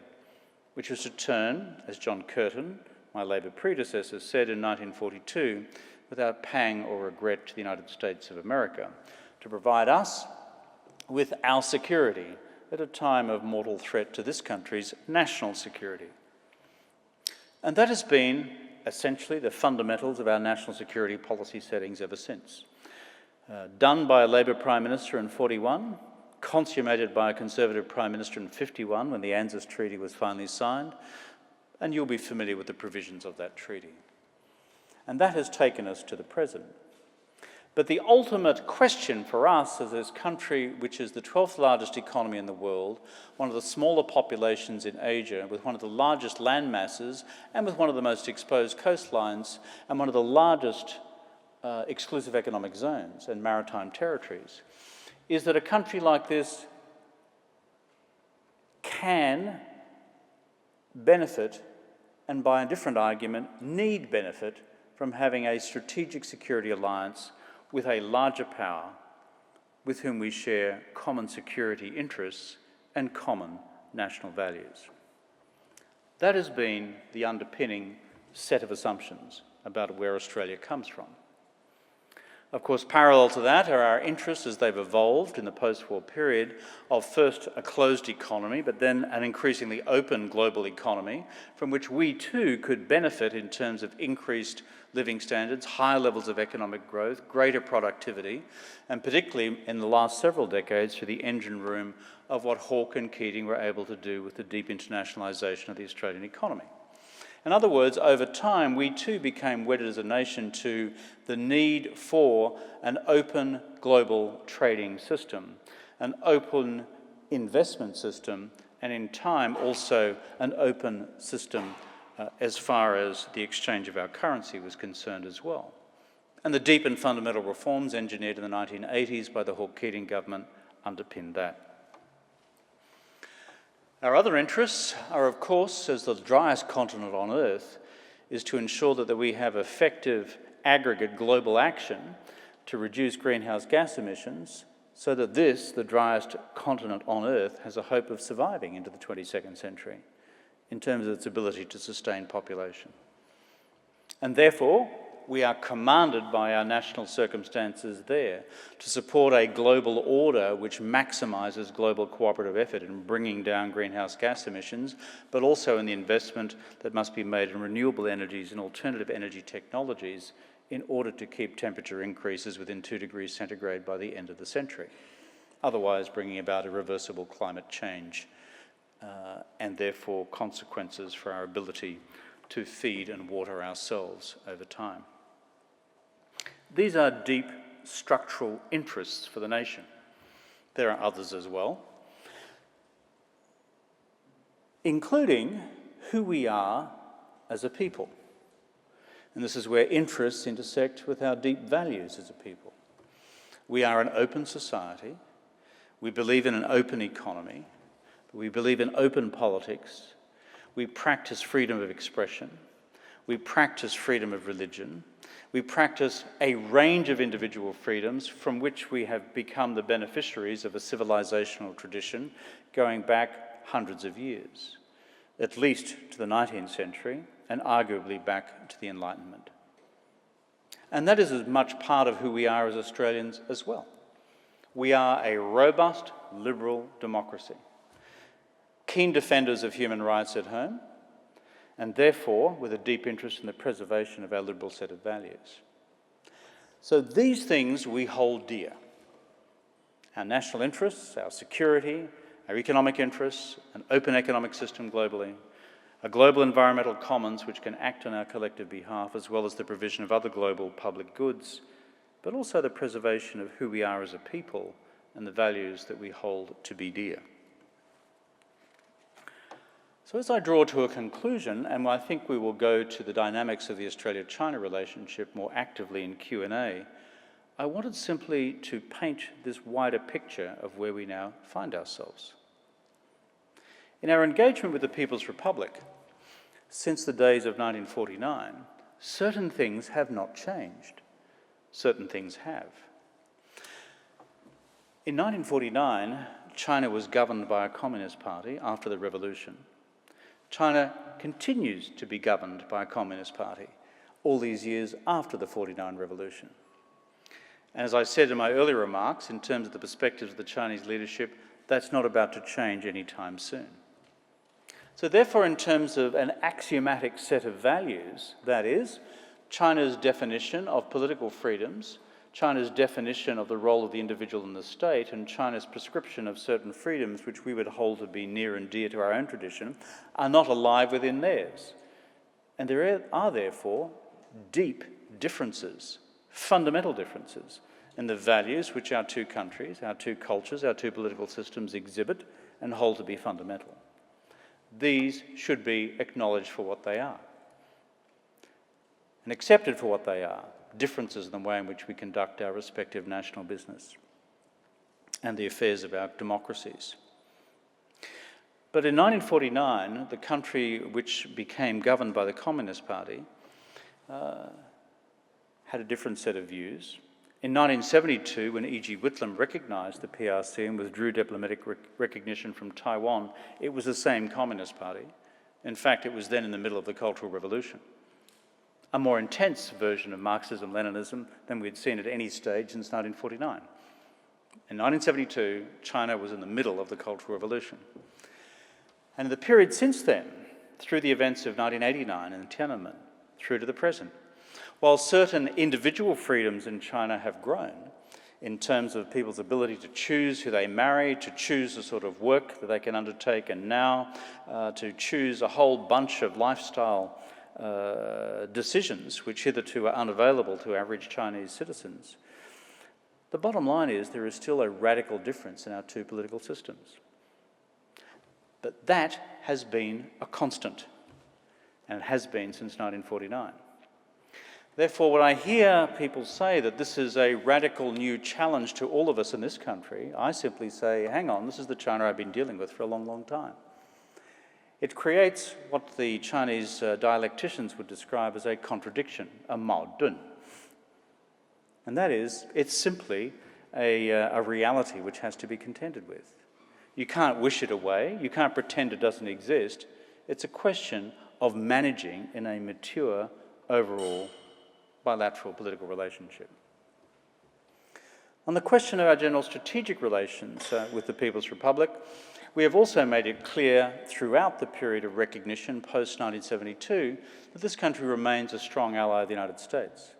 which was to turn, as John Curtin, my Labor predecessor, said in 1942, without pang or regret, to the United States of America, to provide us with our security at a time of mortal threat to this country's national security. And that has been essentially the fundamentals of our national security policy settings ever since. Done by a Labor Prime Minister in 1941, consummated by a Conservative Prime Minister in 1951 when the ANZUS Treaty was finally signed, and you'll be familiar with the provisions of that treaty. And that has taken us to the present. But the ultimate question for us as this country, which is the 12th largest economy in the world, one of the smaller populations in Asia, with one of the largest land masses, and with one of the most exposed coastlines, and one of the largest exclusive economic zones and maritime territories, is that a country like this can benefit, and by a different argument, need benefit from having a strategic security alliance with a larger power with whom we share common security interests and common national values. That has been the underpinning set of assumptions about where Australia comes from. Of course, parallel to that are our interests as they've evolved in the post-war period of first a closed economy, but then an increasingly open global economy from which we too could benefit in terms of increased living standards, higher levels of economic growth, greater productivity, and particularly in the last several decades through the engine room of what Hawke and Keating were able to do with the deep internationalisation of the Australian economy. In other words, over time, we too became wedded as a nation to the need for an open global trading system, an open investment system, and in time also an open system as far as the exchange of our currency was concerned as well. And the deep and fundamental reforms engineered in the 1980s by the Hawke-Keating government underpinned that. Our other interests are, of course, as the driest continent on Earth, is to ensure that we have effective aggregate global action to reduce greenhouse gas emissions so that this, the driest continent on Earth, has a hope of surviving into the 22nd century in terms of its ability to sustain population. And therefore, we are commanded by our national circumstances there to support a global order which maximises global cooperative effort in bringing down greenhouse gas emissions, but also in the investment that must be made in renewable energies and alternative energy technologies in order to keep temperature increases within 2 degrees centigrade by the end of the century, otherwise bringing about irreversible climate change and therefore consequences for our ability to feed and water ourselves over time. These are deep structural interests for the nation. There are others as well, including who we are as a people. And this is where interests intersect with our deep values as a people. We are an open society. We believe in an open economy. We believe in open politics. We practice freedom of expression. We practice freedom of religion. We practice a range of individual freedoms from which we have become the beneficiaries of a civilizational tradition going back hundreds of years, at least to the 19th century and arguably back to the Enlightenment. And that is as much part of who we are as Australians as well. We are a robust, liberal democracy, keen defenders of human rights at home, and therefore with a deep interest in the preservation of our liberal set of values. So these things we hold dear. Our national interests, our security, our economic interests, an open economic system globally, a global environmental commons which can act on our collective behalf, as well as the provision of other global public goods, but also the preservation of who we are as a people and the values that we hold to be dear. So as I draw to a conclusion, and I think we will go to the dynamics of the Australia-China relationship more actively in Q&A, I wanted simply to paint this wider picture of where we now find ourselves. In our engagement with the People's Republic, since the days of 1949, certain things have not changed. Certain things have. In 1949, China was governed by a Communist Party after the revolution. China continues to be governed by a Communist Party all these years after the 49 revolution. And as I said in my earlier remarks, in terms of the perspectives of the Chinese leadership, that's not about to change anytime soon. So therefore, in terms of an axiomatic set of values, that is, China's definition of political freedoms, China's definition of the role of the individual in the state, and China's prescription of certain freedoms which we would hold to be near and dear to our own tradition, are not alive within theirs. And there are therefore deep differences, fundamental differences, and the values which our two countries, our two cultures, our two political systems exhibit and hold to be fundamental. These should be acknowledged for what they are and accepted for what they are, differences in the way in which we conduct our respective national business and the affairs of our democracies. But in 1949, the country which became governed by the Communist Party had a different set of views. In 1972, when E.G. Whitlam recognised the PRC and withdrew diplomatic recognition from Taiwan, it was the same Communist Party. In fact, it was then in the middle of the Cultural Revolution, a more intense version of Marxism-Leninism than we'd seen at any stage since 1949. In 1972, China was in the middle of the Cultural Revolution. And in the period since then, through the events of 1989 in Tiananmen, through to the present, while certain individual freedoms in China have grown in terms of people's ability to choose who they marry, to choose the sort of work that they can undertake, and now to choose a whole bunch of lifestyle decisions which hitherto are unavailable to average Chinese citizens, the bottom line is there is still a radical difference in our two political systems. But that has been a constant, and it has been since 1949. Therefore, when I hear people say that this is a radical new challenge to all of us in this country, I simply say, hang on, this is the China I've been dealing with for a long, long time. It creates what the Chinese dialecticians would describe as a contradiction, a mao dun. And that is, it's simply a reality which has to be contended with. You can't wish it away, you can't pretend it doesn't exist. It's a question of managing in a mature, overall, bilateral political relationship. On the question of our general strategic relations with the People's Republic, we have also made it clear throughout the period of recognition post-1972 that this country remains a strong ally of the United States.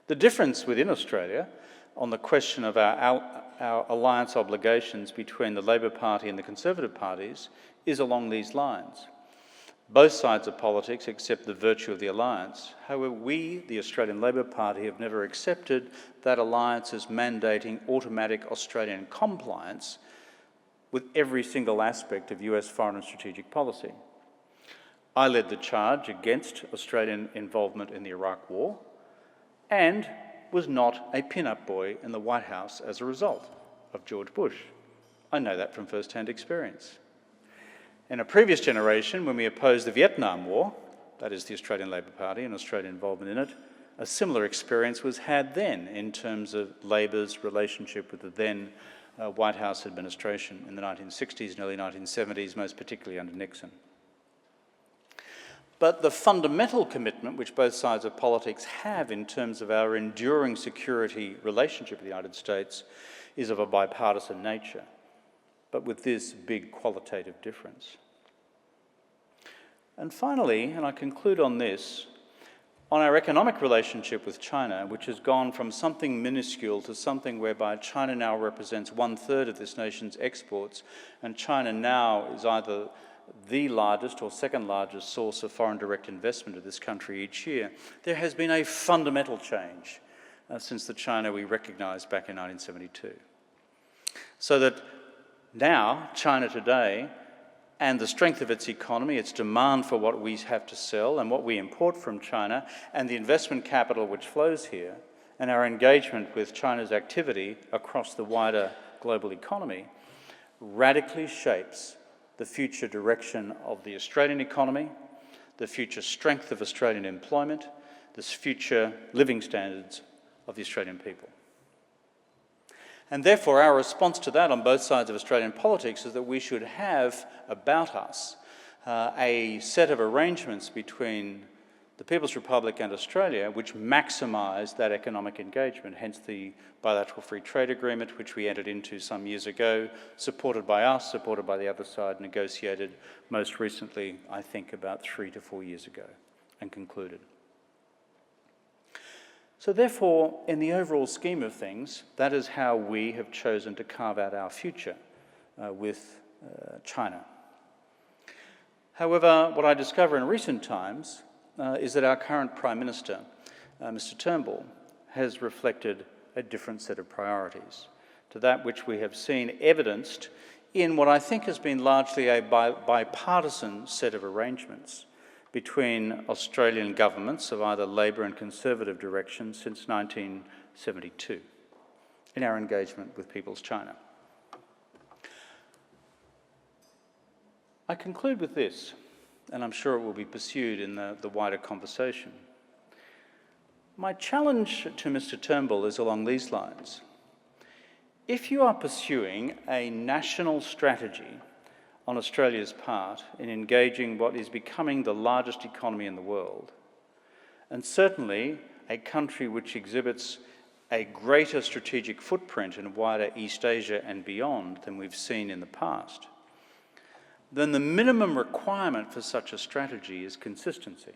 The difference within Australia on the question of our alliance obligations between the Labor Party and the Conservative parties is along these lines. Both sides of politics accept the virtue of the alliance. However, we, the Australian Labor Party, have never accepted that alliance as mandating automatic Australian compliance with every single aspect of US foreign and strategic policy. I led the charge against Australian involvement in the Iraq War and was not a pin-up boy in the White House as a result of George Bush. I know that from first-hand experience. In a previous generation, when we opposed the Vietnam War, that is the Australian Labor Party and Australian involvement in it, a similar experience was had then in terms of Labor's relationship with the then White House administration in the 1960s and early 1970s, most particularly under Nixon. But the fundamental commitment which both sides of politics have in terms of our enduring security relationship with the United States is of a bipartisan nature, but with this big qualitative difference. And finally, and I conclude on this, on our economic relationship with China, which has gone from something minuscule to something whereby China now represents 1/3 of this nation's exports, and China now is either the largest or second largest source of foreign direct investment of this country each year, there has been a fundamental change since the China we recognised back in 1972. So that now, China today, and the strength of its economy, its demand for what we have to sell and what we import from China, and the investment capital which flows here, and our engagement with China's activity across the wider global economy, radically shapes the future direction of the Australian economy, the future strength of Australian employment, the future living standards of the Australian people. And therefore, our response to that on both sides of Australian politics is that we should have about us a set of arrangements between the People's Republic and Australia which maximise that economic engagement, hence the bilateral free trade agreement which we entered into some years ago, supported by us, supported by the other side, negotiated most recently, I think, about 3 to 4 years ago, and concluded. So therefore, in the overall scheme of things, that is how we have chosen to carve out our future with China. However, what I discover in recent times is that our current Prime Minister, Mr. Turnbull, has reflected a different set of priorities to that which we have seen evidenced in what I think has been largely a bipartisan set of arrangements between Australian governments of either Labor and Conservative direction since 1972 in our engagement with People's China. I conclude with this, and I'm sure it will be pursued in the wider conversation. My challenge to Mr. Turnbull is along these lines. If you are pursuing a national strategy on Australia's part in engaging what is becoming the largest economy in the world, and certainly a country which exhibits a greater strategic footprint in wider East Asia and beyond than we've seen in the past, then the minimum requirement for such a strategy is consistency.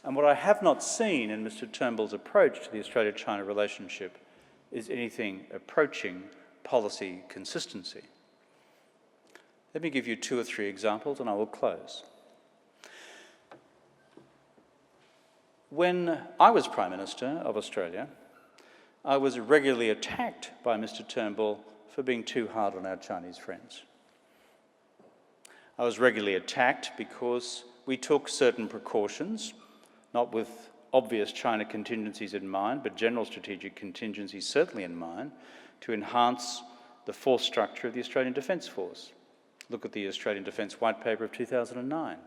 And what I have not seen in Mr. Turnbull's approach to the Australia-China relationship is anything approaching policy consistency. Let me give you 2 or 3 examples and I will close. When I was Prime Minister of Australia, I was regularly attacked by Mr. Turnbull for being too hard on our Chinese friends. I was regularly attacked because we took certain precautions, not with obvious China contingencies in mind, but general strategic contingencies certainly in mind, to enhance the force structure of the Australian Defence Force. Look at the Australian Defence White Paper of 2009.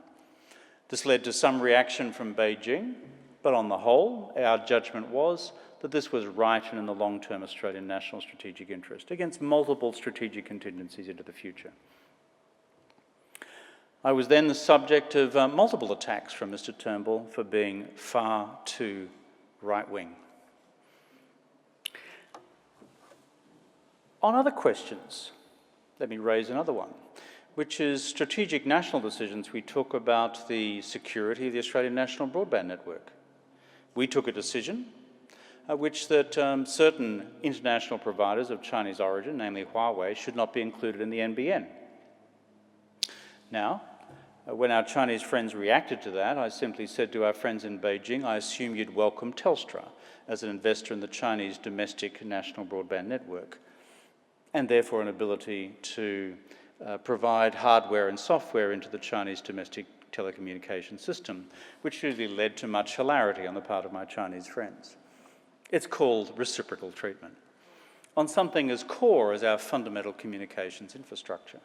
This led to some reaction from Beijing, but on the whole, our judgment was that this was right and in the long-term Australian national strategic interest, against multiple strategic contingencies into the future. I was then the subject of multiple attacks from Mr. Turnbull for being far too right-wing. On other questions, let me raise another one, which is strategic national decisions we took about the security of the Australian National Broadband Network. We took a decision which that certain international providers of Chinese origin, namely Huawei, should not be included in the NBN. Now, when our Chinese friends reacted to that, I simply said to our friends in Beijing, I assume you'd welcome Telstra as an investor in the Chinese domestic national broadband network, and therefore an ability to provide hardware and software into the Chinese domestic telecommunication system, which usually led to much hilarity on the part of my Chinese friends. It's called reciprocal treatment on something as core as our fundamental communications infrastructure.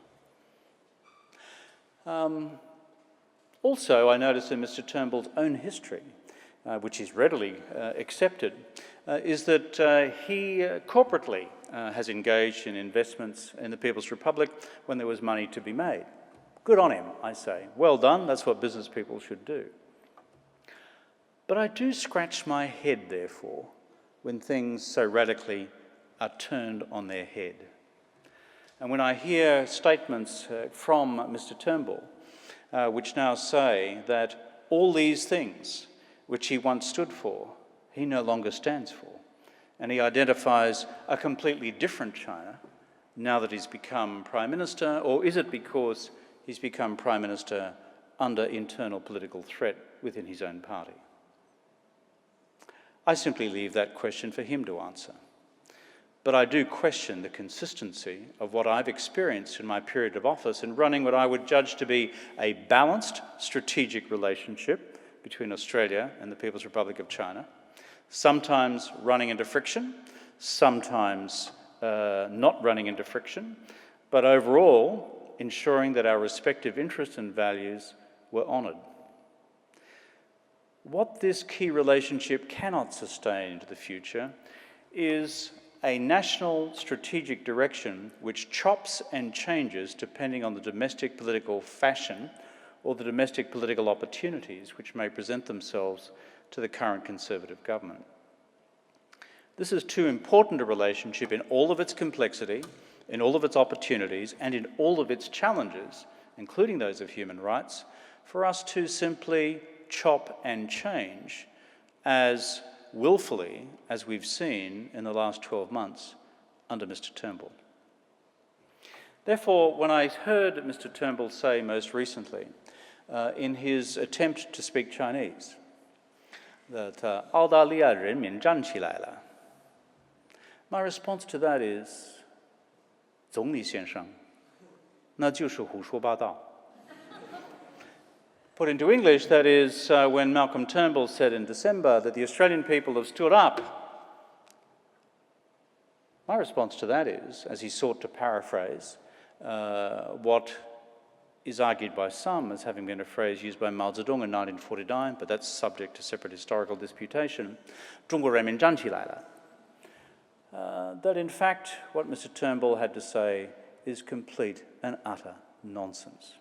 Also, I notice in Mr. Turnbull's own history, which is readily accepted, is that he corporately has engaged in investments in the People's Republic when there was money to be made. Good on him, I say. Well done, that's what business people should do. But I do scratch my head, therefore, when things so radically are turned on their head. And when I hear statements from Mr. Turnbull, which now say that all these things which he once stood for, he no longer stands for. And he identifies a completely different China now that he's become Prime Minister, or is it because he's become Prime Minister under internal political threat within his own party? I simply leave that question for him to answer. But I do question the consistency of what I've experienced in my period of office in running what I would judge to be a balanced strategic relationship between Australia and the People's Republic of China, sometimes running into friction, sometimes not running into friction, but overall ensuring that our respective interests and values were honoured. What this key relationship cannot sustain into the future is a national strategic direction which chops and changes depending on the domestic political fashion or the domestic political opportunities which may present themselves to the current Conservative government. This is too important a relationship in all of its complexity, in all of its opportunities, and in all of its challenges, including those of human rights, for us to simply chop and change as willfully as we've seen in the last 12 months under Mr. Turnbull. Therefore, when I heard Mr. Turnbull say most recently, in his attempt to speak Chinese, that 澳大利亚人民站起来了, My response to that is, 总理先生，那就是胡说八道. Put into English, that is when Malcolm Turnbull said in December that the Australian people have stood up. My response to that is, as he sought to paraphrase what is argued by some as having been a phrase used by Mao Zedong in 1949, but that's subject to separate historical disputation, 中国人民站起来了. That in fact what Mr. Turnbull had to say is complete and utter nonsense.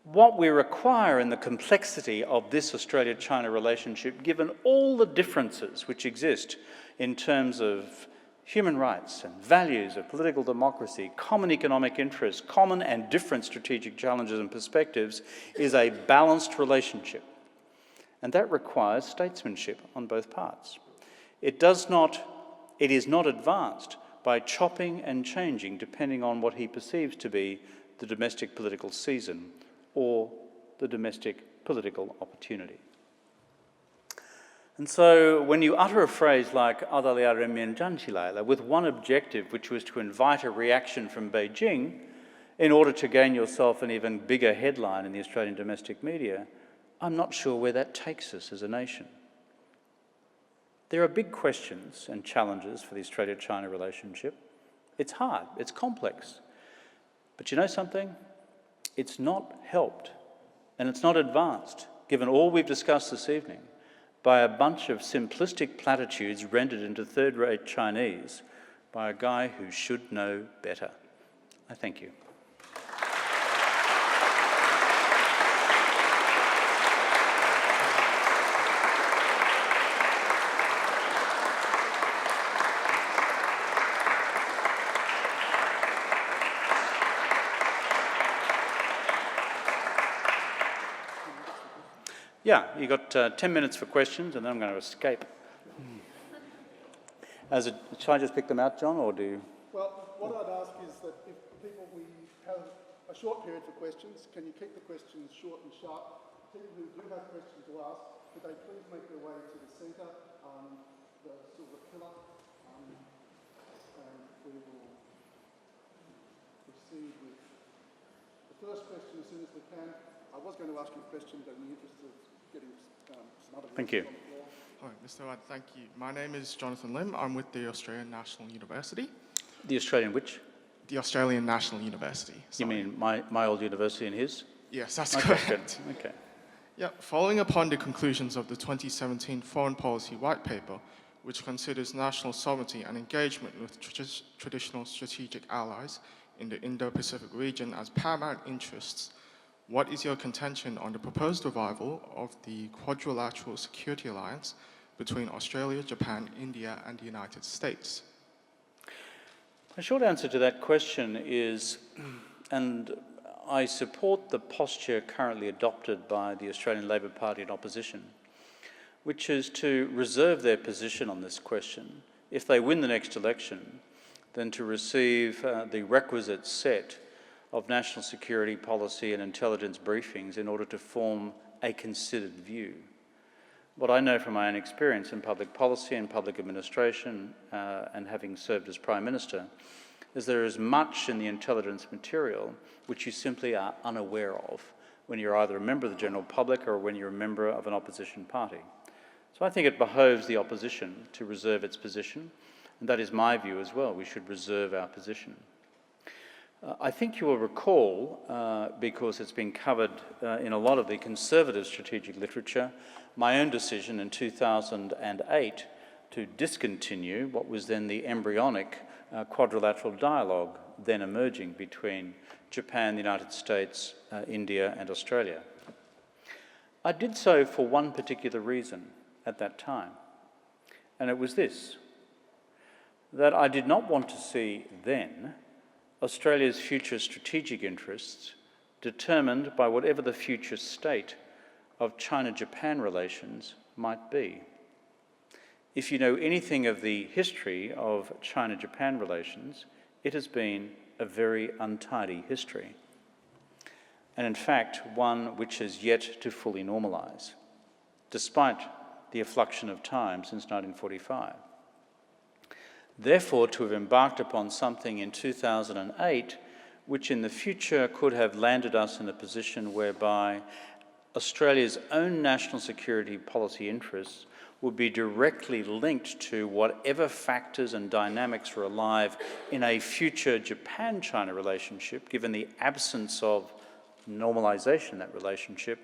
What we require in the complexity of this Australia-China relationship, given all the differences which exist in terms of human rights and values of political democracy, common economic interests, common and different strategic challenges and perspectives, is a balanced relationship. And that requires statesmanship on both parts. It is not advanced by chopping and changing depending on what he perceives to be the domestic political season or the domestic political opportunity. And so when you utter a phrase like "Adalia Renmin Janchilaila" with one objective, which was to invite a reaction from Beijing in order to gain yourself an even bigger headline in the Australian domestic media, I'm not sure where that takes us as a nation. There are big questions and challenges for the Australia-China relationship. It's hard, it's complex. But you know something? It's not helped, and it's not advanced, given all we've discussed this evening, by a bunch of simplistic platitudes rendered into third-rate Chinese by a guy who should know better. I thank you. Yeah, you got 10 minutes for questions, and then I'm going to escape. Should I just pick them out, John, or do you? Well, what I'd ask is that if we have a short period for questions, can you keep the questions short and sharp? People who do have questions to ask, could they please make their way to the centre, the silver pillar, and we will proceed with the first question as soon as we can. I was going to ask you a question, but in the interest of getting some other Thank you. on the floor. Hi, Mr. Rudd, thank you. My name is Jonathan Lim. I'm with the Australian National University. The Australian which? The Australian National University. You mean my old university and his? Yes, that's Okay, correct. good. Okay. Yeah, following upon the conclusions of the 2017 Foreign Policy White Paper, which considers national sovereignty and engagement with traditional strategic allies in the Indo-Pacific region as paramount interests, what is your contention on the proposed revival of the quadrilateral security alliance between Australia, Japan, India, and the United States? The short answer to that question is, and I support the posture currently adopted by the Australian Labor Party in opposition, which is to reserve their position on this question. If they win the next election, then to receive the requisite set of national security policy and intelligence briefings in order to form a considered view. What I know from my own experience in public policy and public administration and having served as Prime Minister is there is much in the intelligence material which you simply are unaware of when you're either a member of the general public or when you're a member of an opposition party. So I think it behoves the opposition to reserve its position, and that is my view as well. We should reserve our position. I think you will recall, because it's been covered in a lot of the conservative strategic literature, my own decision in 2008 to discontinue what was then the embryonic quadrilateral dialogue then emerging between Japan, the United States, India, and Australia. I did so for one particular reason at that time, and it was this, that I did not want to see then Australia's future strategic interests determined by whatever the future state of China-Japan relations might be. If you know anything of the history of China-Japan relations, it has been a very untidy history, and in fact one which has yet to fully normalise, despite the effluxion of time since 1945. Therefore, to have embarked upon something in 2008, which in the future could have landed us in a position whereby Australia's own national security policy interests would be directly linked to whatever factors and dynamics were alive in a future Japan-China relationship, given the absence of normalisation in that relationship,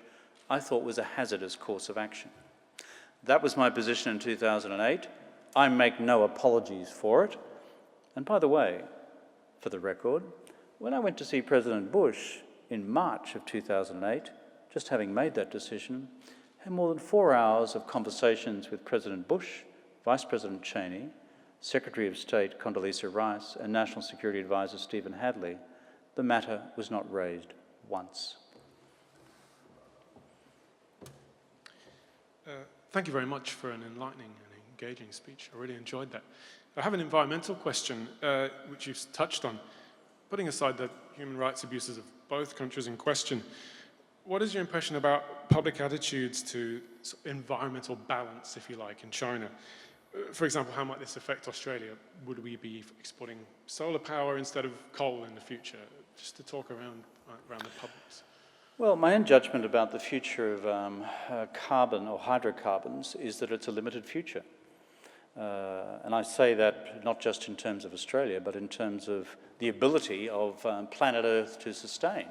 I thought was a hazardous course of action. That was my position in 2008. I make no apologies for it. And by the way, for the record, when I went to see President Bush in March of 2008, just having made that decision, had more than 4 hours of conversations with President Bush, Vice President Cheney, Secretary of State Condoleezza Rice, and National Security Advisor Stephen Hadley. The matter was not raised once. Thank you very much for an enlightening and engaging speech. I really enjoyed that. I have an environmental question, which you've touched on. Putting aside the human rights abuses of both countries in question, what is your impression about public attitudes to environmental balance, if you like, in China? For example, how might this affect Australia? Would we be exporting solar power instead of coal in the future? Just to talk around the publics. Well, my own judgment about the future of carbon or hydrocarbons is that it's a limited future. And I say that not just in terms of Australia, but in terms of the ability of planet Earth to sustain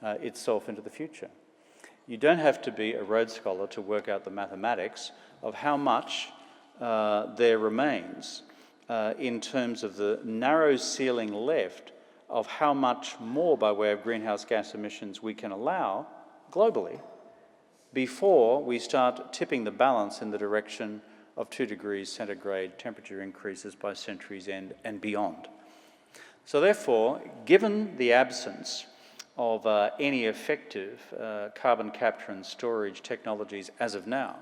itself into the future. You don't have to be a Rhodes Scholar to work out the mathematics of how much there remains in terms of the narrow ceiling left of how much more by way of greenhouse gas emissions we can allow globally before we start tipping the balance in the direction of 2 degrees centigrade temperature increases by century's end and beyond. So therefore, given the absence of any effective carbon capture and storage technologies as of now,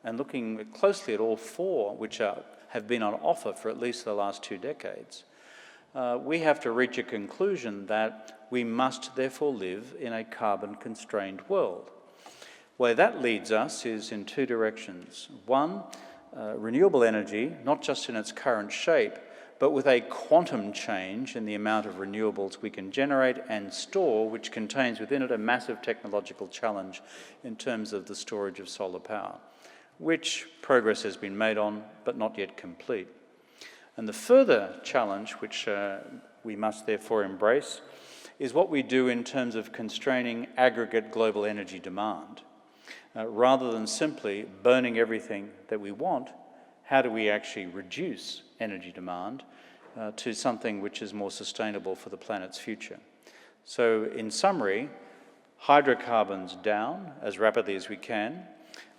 and looking closely at all 4 which have been on offer for at least the last 2 decades, we have to reach a conclusion that we must therefore live in a carbon-constrained world. Where that leads us is in 2 directions. One, renewable energy, not just in its current shape, but with a quantum change in the amount of renewables we can generate and store, which contains within it a massive technological challenge in terms of the storage of solar power, which progress has been made on, but not yet complete. And the further challenge, which we must therefore embrace, is what we do in terms of constraining aggregate global energy demand. Rather than simply burning everything that we want, how do we actually reduce energy demand to something which is more sustainable for the planet's future? So in summary, hydrocarbons down as rapidly as we can,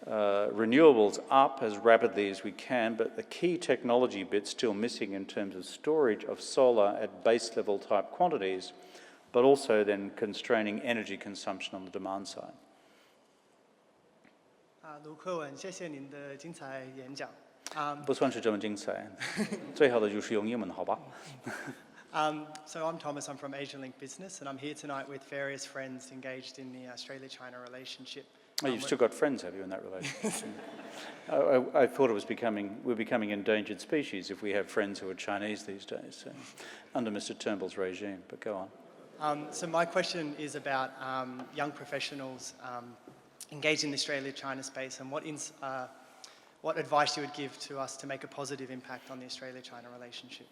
renewables up as rapidly as we can, but the key technology bit still missing in terms of storage of solar at base level type quantities, but also then constraining energy consumption on the demand side. 卢克文，谢谢您的精彩演讲。不算是这么精彩，最好的就是用英文，好吧？ So I'm Thomas, I'm from Asian Link Business, and I'm here tonight with various friends engaged in the Australia-China relationship. Oh, you've still got friends, have you, in that relationship? I thought we're becoming endangered species if we have friends who are Chinese these days, so, under Mr. Turnbull's regime, but go on. So my question is about young professionals engaged in the Australia-China space, and what advice you would give to us to make a positive impact on the Australia-China relationship?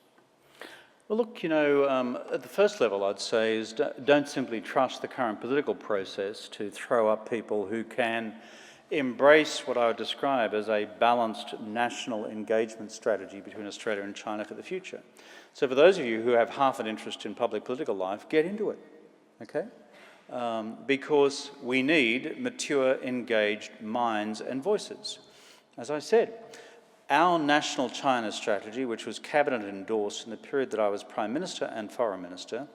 Well, look, you know, at the first level, I'd say is don't simply trust the current political process to throw up people who can embrace what I would describe as a balanced national engagement strategy between Australia and China for the future. So for those of you who have half an interest in public political life, get into it, okay? Because we need mature, engaged minds and voices. As I said, our national China strategy, which was cabinet endorsed in the period that I was Prime Minister and Foreign Minister,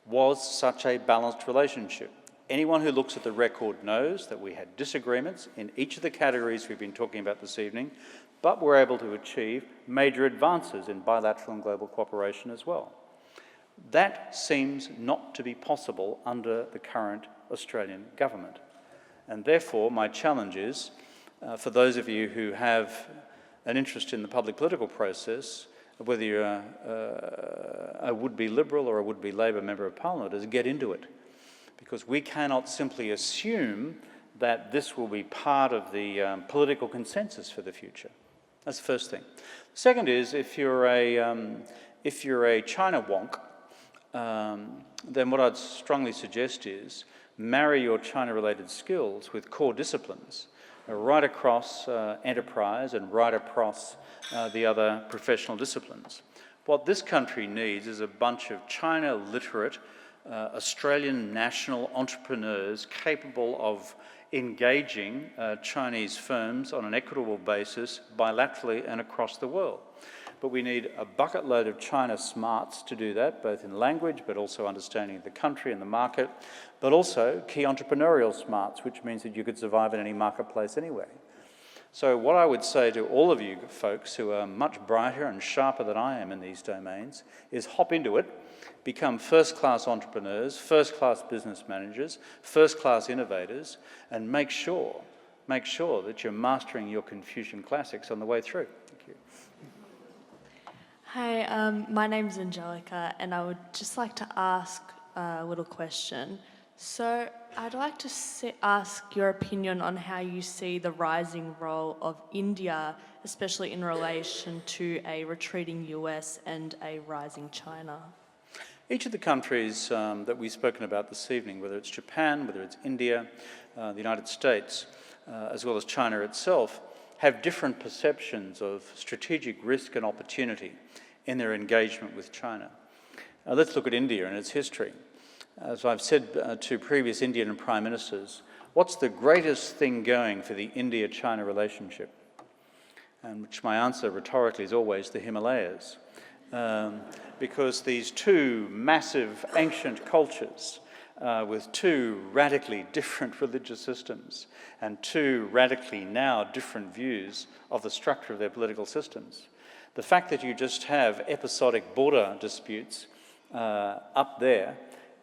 was such a balanced relationship. Anyone who looks at the record knows that we had disagreements in each of the categories we've been talking about this evening, but were able to achieve major advances in bilateral and global cooperation as well. That seems not to be possible under the current Australian government. And therefore, my challenge is, for those of you who have an interest in the public political process, whether you're a would-be Liberal or a would-be Labor Member of Parliament, is get into it. Because we cannot simply assume that this will be part of the political consensus for the future. That's the first thing. Second is, if you're a China wonk, then what I'd strongly suggest is marry your China-related skills with core disciplines right across enterprise and right across the other professional disciplines. What this country needs is a bunch of China-literate Australian national entrepreneurs capable of engaging Chinese firms on an equitable basis bilaterally and across the world. But we need a bucket load of China smarts to do that, both in language, but also understanding of the country and the market, but also key entrepreneurial smarts, which means that you could survive in any marketplace anyway. So what I would say to all of you folks who are much brighter and sharper than I am in these domains is hop into it, become first-class entrepreneurs, first-class business managers, first-class innovators, and make sure that you're mastering your Confucian classics on the way through. Thank you. Hi, my name's Angelica, and I would just like to ask a little question. So I'd like to ask your opinion on how you see the rising role of India, especially in relation to a retreating US and a rising China. Each of the countries that we've spoken about this evening, whether it's Japan, whether it's India, the United States, as well as China itself, have different perceptions of strategic risk and opportunity in their engagement with China. Let's look at India and its history. As I've said to previous Indian Prime Ministers, what's the greatest thing going for the India-China relationship? And which my answer rhetorically is always the Himalayas. Because these two massive ancient cultures with two radically different religious systems and two radically now different views of the structure of their political systems. The fact that you just have episodic border disputes up there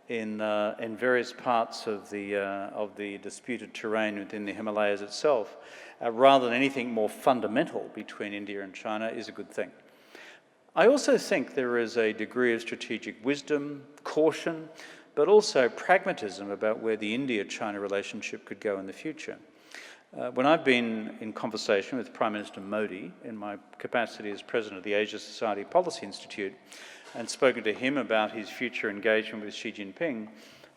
in various parts of the disputed terrain within the Himalayas itself, rather than anything more fundamental between India and China, is a good thing. I also think there is a degree of strategic wisdom, caution, but also pragmatism about where the India-China relationship could go in the future. When I've been in conversation with Prime Minister Modi in my capacity as President of the Asia Society Policy Institute and spoken to him about his future engagement with Xi Jinping,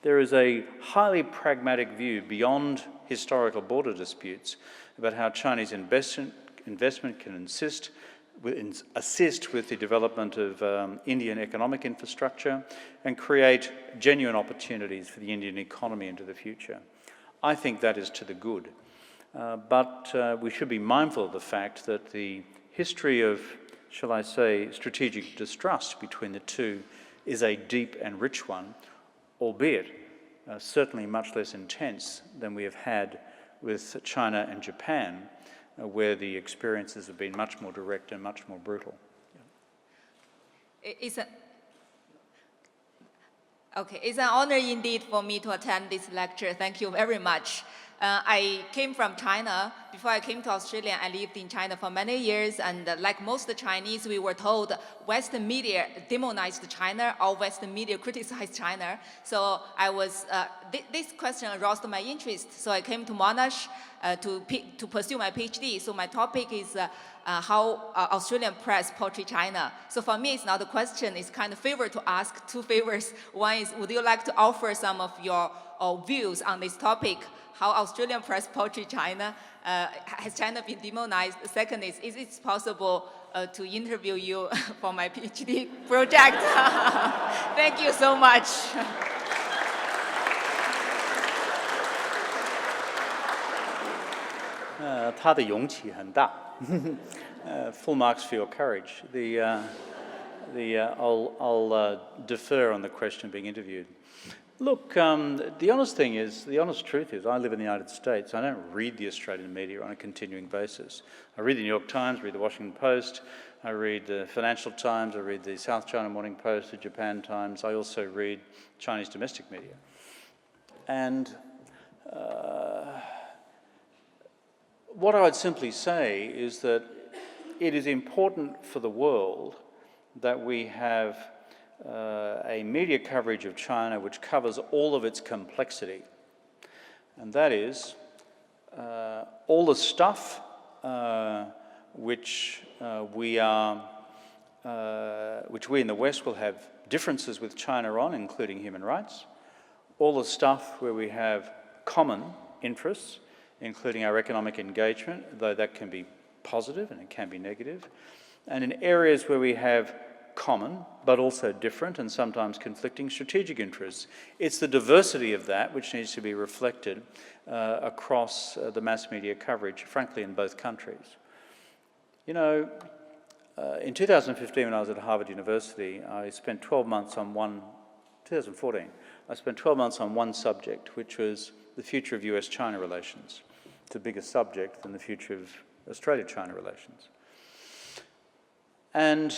there is a highly pragmatic view beyond historical border disputes about how Chinese investment can assist with the development of Indian economic infrastructure and create genuine opportunities for the Indian economy into the future. I think that is to the good. But we should be mindful of the fact that the history of, shall I say, strategic distrust between the two is a deep and rich one, albeit certainly much less intense than we have had with China and Japan, where the experiences have been much more direct and much more brutal. It's an honor indeed for me to attend this lecture. Thank you very much. I came from China. Before I came to Australia, I lived in China for many years, and like most Chinese, we were told Western media demonized China or Western media criticized China. So I was, this question aroused my interest. So I came to Monash to pursue my PhD. So my topic is how Australian press portray China. So for me, it's not a question, it's kind of favor to ask, two favors. One is, would you like to offer some of your views on this topic? How Australian press portray China? Has China been demonized? The second is it possible to interview you for my PhD project? Thank you so much. 他的勇气很大。Full marks for your courage. I'll defer on the question being interviewed. Look, the honest truth is, I live in the United States. I don't read the Australian media on a continuing basis. I read the New York Times, read the Washington Post, I read the Financial Times, I read the South China Morning Post, the Japan Times. I also read Chinese domestic media. And what I would simply say is that it is important for the world that we have a media coverage of China which covers all of its complexity. And that is all the stuff which we in the West will have differences with China on, including human rights, all the stuff where we have common interests, including our economic engagement, though that can be positive and it can be negative, and in areas where we have common but also different and sometimes conflicting strategic interests. It's the diversity of that which needs to be reflected across the mass media coverage, frankly, in both countries. You know, in 2015, when I was at Harvard University, I spent 12 months on 2014, I spent 12 months on one subject, which was the future of US-China relations. It's a bigger subject than the future of Australia-China relations. And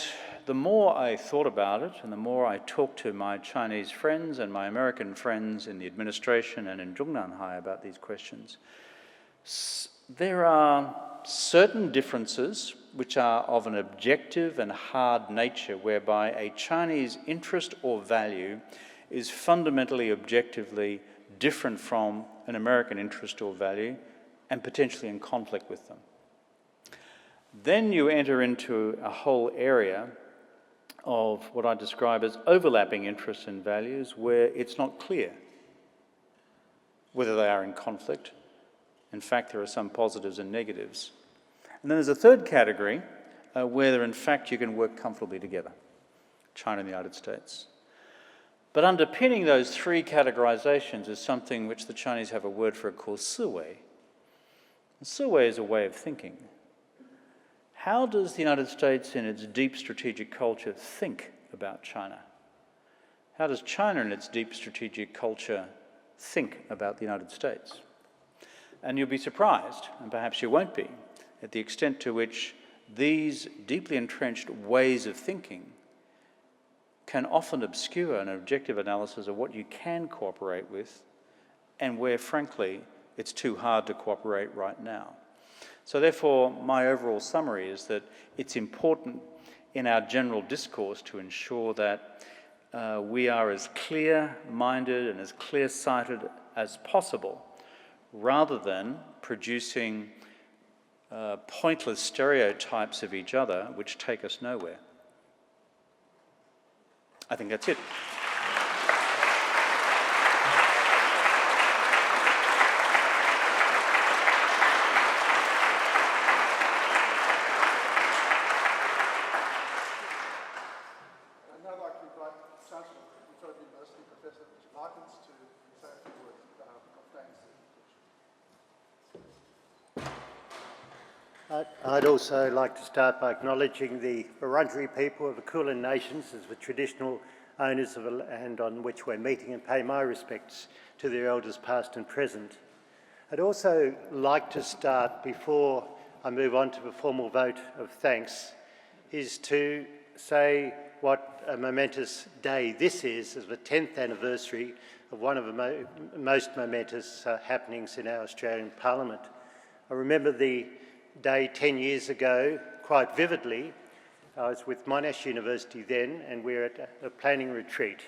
the more I thought about it, and the more I talked to my Chinese friends and my American friends in the administration and in Zhongnanhai about these questions, there are certain differences which are of an objective and hard nature, whereby a Chinese interest or value is fundamentally, objectively different from an American interest or value, and potentially in conflict with them. Then you enter into a whole area of what I describe as overlapping interests and values, where it's not clear whether they are in conflict. In fact, there are some positives and negatives. And then there's a third category where, in fact, you can work comfortably together, China and the United States. But underpinning those three categorizations is something which the Chinese have a word for, called siwei. Siwei is a way of thinking. How does the United States, in its deep strategic culture, think about China? How does China, in its deep strategic culture, think about the United States? And you'll be surprised, and perhaps you won't be, at the extent to which these deeply entrenched ways of thinking can often obscure an objective analysis of what you can cooperate with and where, frankly, it's too hard to cooperate right now. So therefore, my overall summary is that it's important in our general discourse to ensure that we are as clear-minded and as clear-sighted as possible, rather than producing pointless stereotypes of each other which take us nowhere. I think that's it. I'd also like to start by acknowledging the Wurundjeri people of the Kulin Nations as the traditional owners of the land on which we're meeting, and pay my respects to their elders past and present. I'd also like to start, before I move on to the formal vote of thanks, is to say what a momentous day this is the 10th anniversary of one of the most momentous happenings in our Australian Parliament. I remember the day 10 years ago quite vividly. I was with Monash University then, and we were at a planning retreat,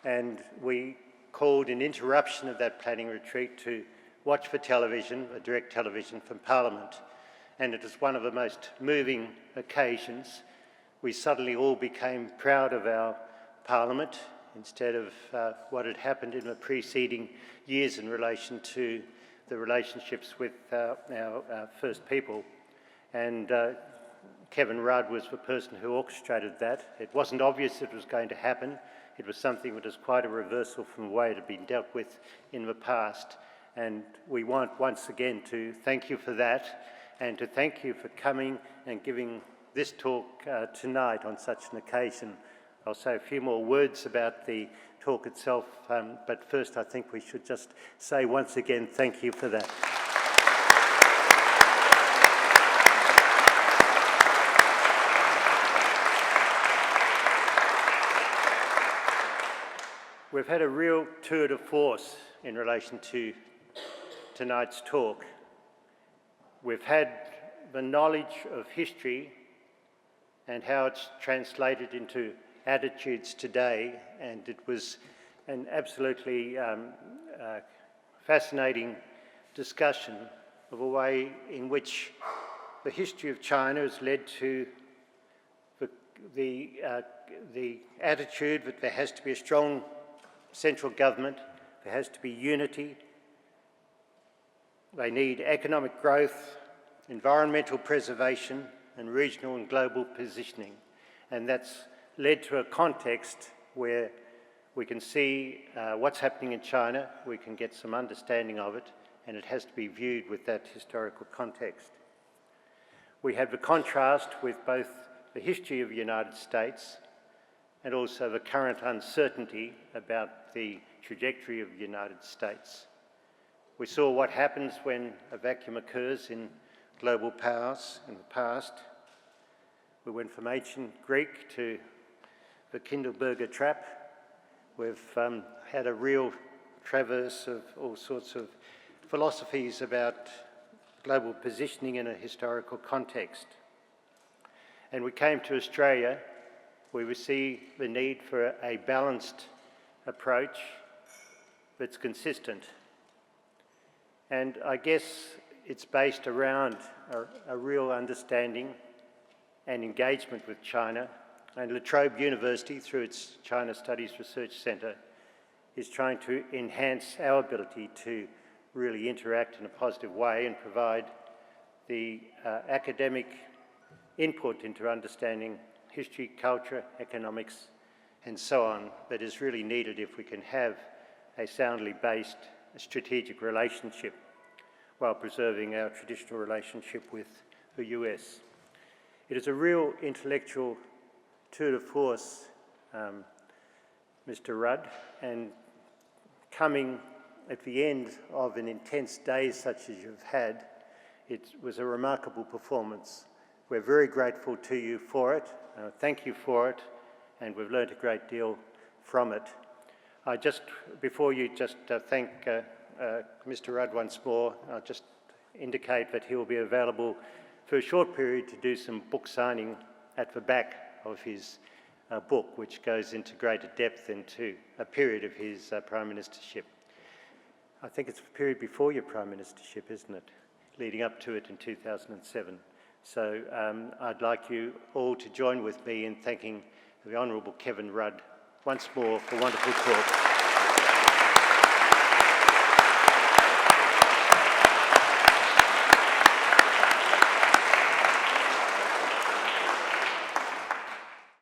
and we called an interruption of that planning retreat to watch for television, a direct television from Parliament, and it was one of the most moving occasions. We suddenly all became proud of our Parliament instead of what had happened in the preceding years in relation to the relationships with our First People. And Kevin Rudd was the person who orchestrated that. It wasn't obvious it was going to happen. It was something that was quite a reversal from the way it had been dealt with in the past. And we want once again to thank you for that, and to thank you for coming and giving this talk tonight on such an occasion. I'll say a few more words about the talk itself, but first I think we should just say once again thank you for that. We've had a real tour de force in relation to tonight's talk. We've had the knowledge of history and how it's translated into attitudes today. And it was an absolutely fascinating discussion of a way in which the history of China has led to the attitude that there has to be a strong central government, there has to be unity, they need economic growth, environmental preservation, and regional and global positioning. And that's led to a context where we can see what's happening in China, we can get some understanding of it, and it has to be viewed with that historical context. We have the contrast with both the history of the United States and also the current uncertainty about the trajectory of the United States. We saw what happens when a vacuum occurs in global powers in the past. We went from ancient Greek to the Kindleberger trap. We've had a real traverse of all sorts of philosophies about global positioning in a historical context. And we came to Australia, where we see the need for a balanced approach that's consistent. And I guess it's based around a real understanding and engagement with China. And La Trobe University, through its China Studies Research Centre, is trying to enhance our ability to really interact in a positive way and provide the academic input into understanding history, culture, economics, and so on, that is really needed if we can have a soundly based strategic relationship while preserving our traditional relationship with the US. It is a real intellectual tour de force, Mr. Rudd, and coming at the end of an intense day such as you've had, it was a remarkable performance. We're very grateful to you for it. Thank you for it, and we've learned a great deal from it. Before you thank Mr. Rudd once more, I'll just indicate that he will be available for a short period to do some book signing at the back of his book, which goes into greater depth into a period of his Prime Ministership. I think it's the period before your Prime Ministership, isn't it? Leading up to it in 2007. So I'd like you all to join with me in thanking the Honourable Kevin Rudd once more for wonderful talk.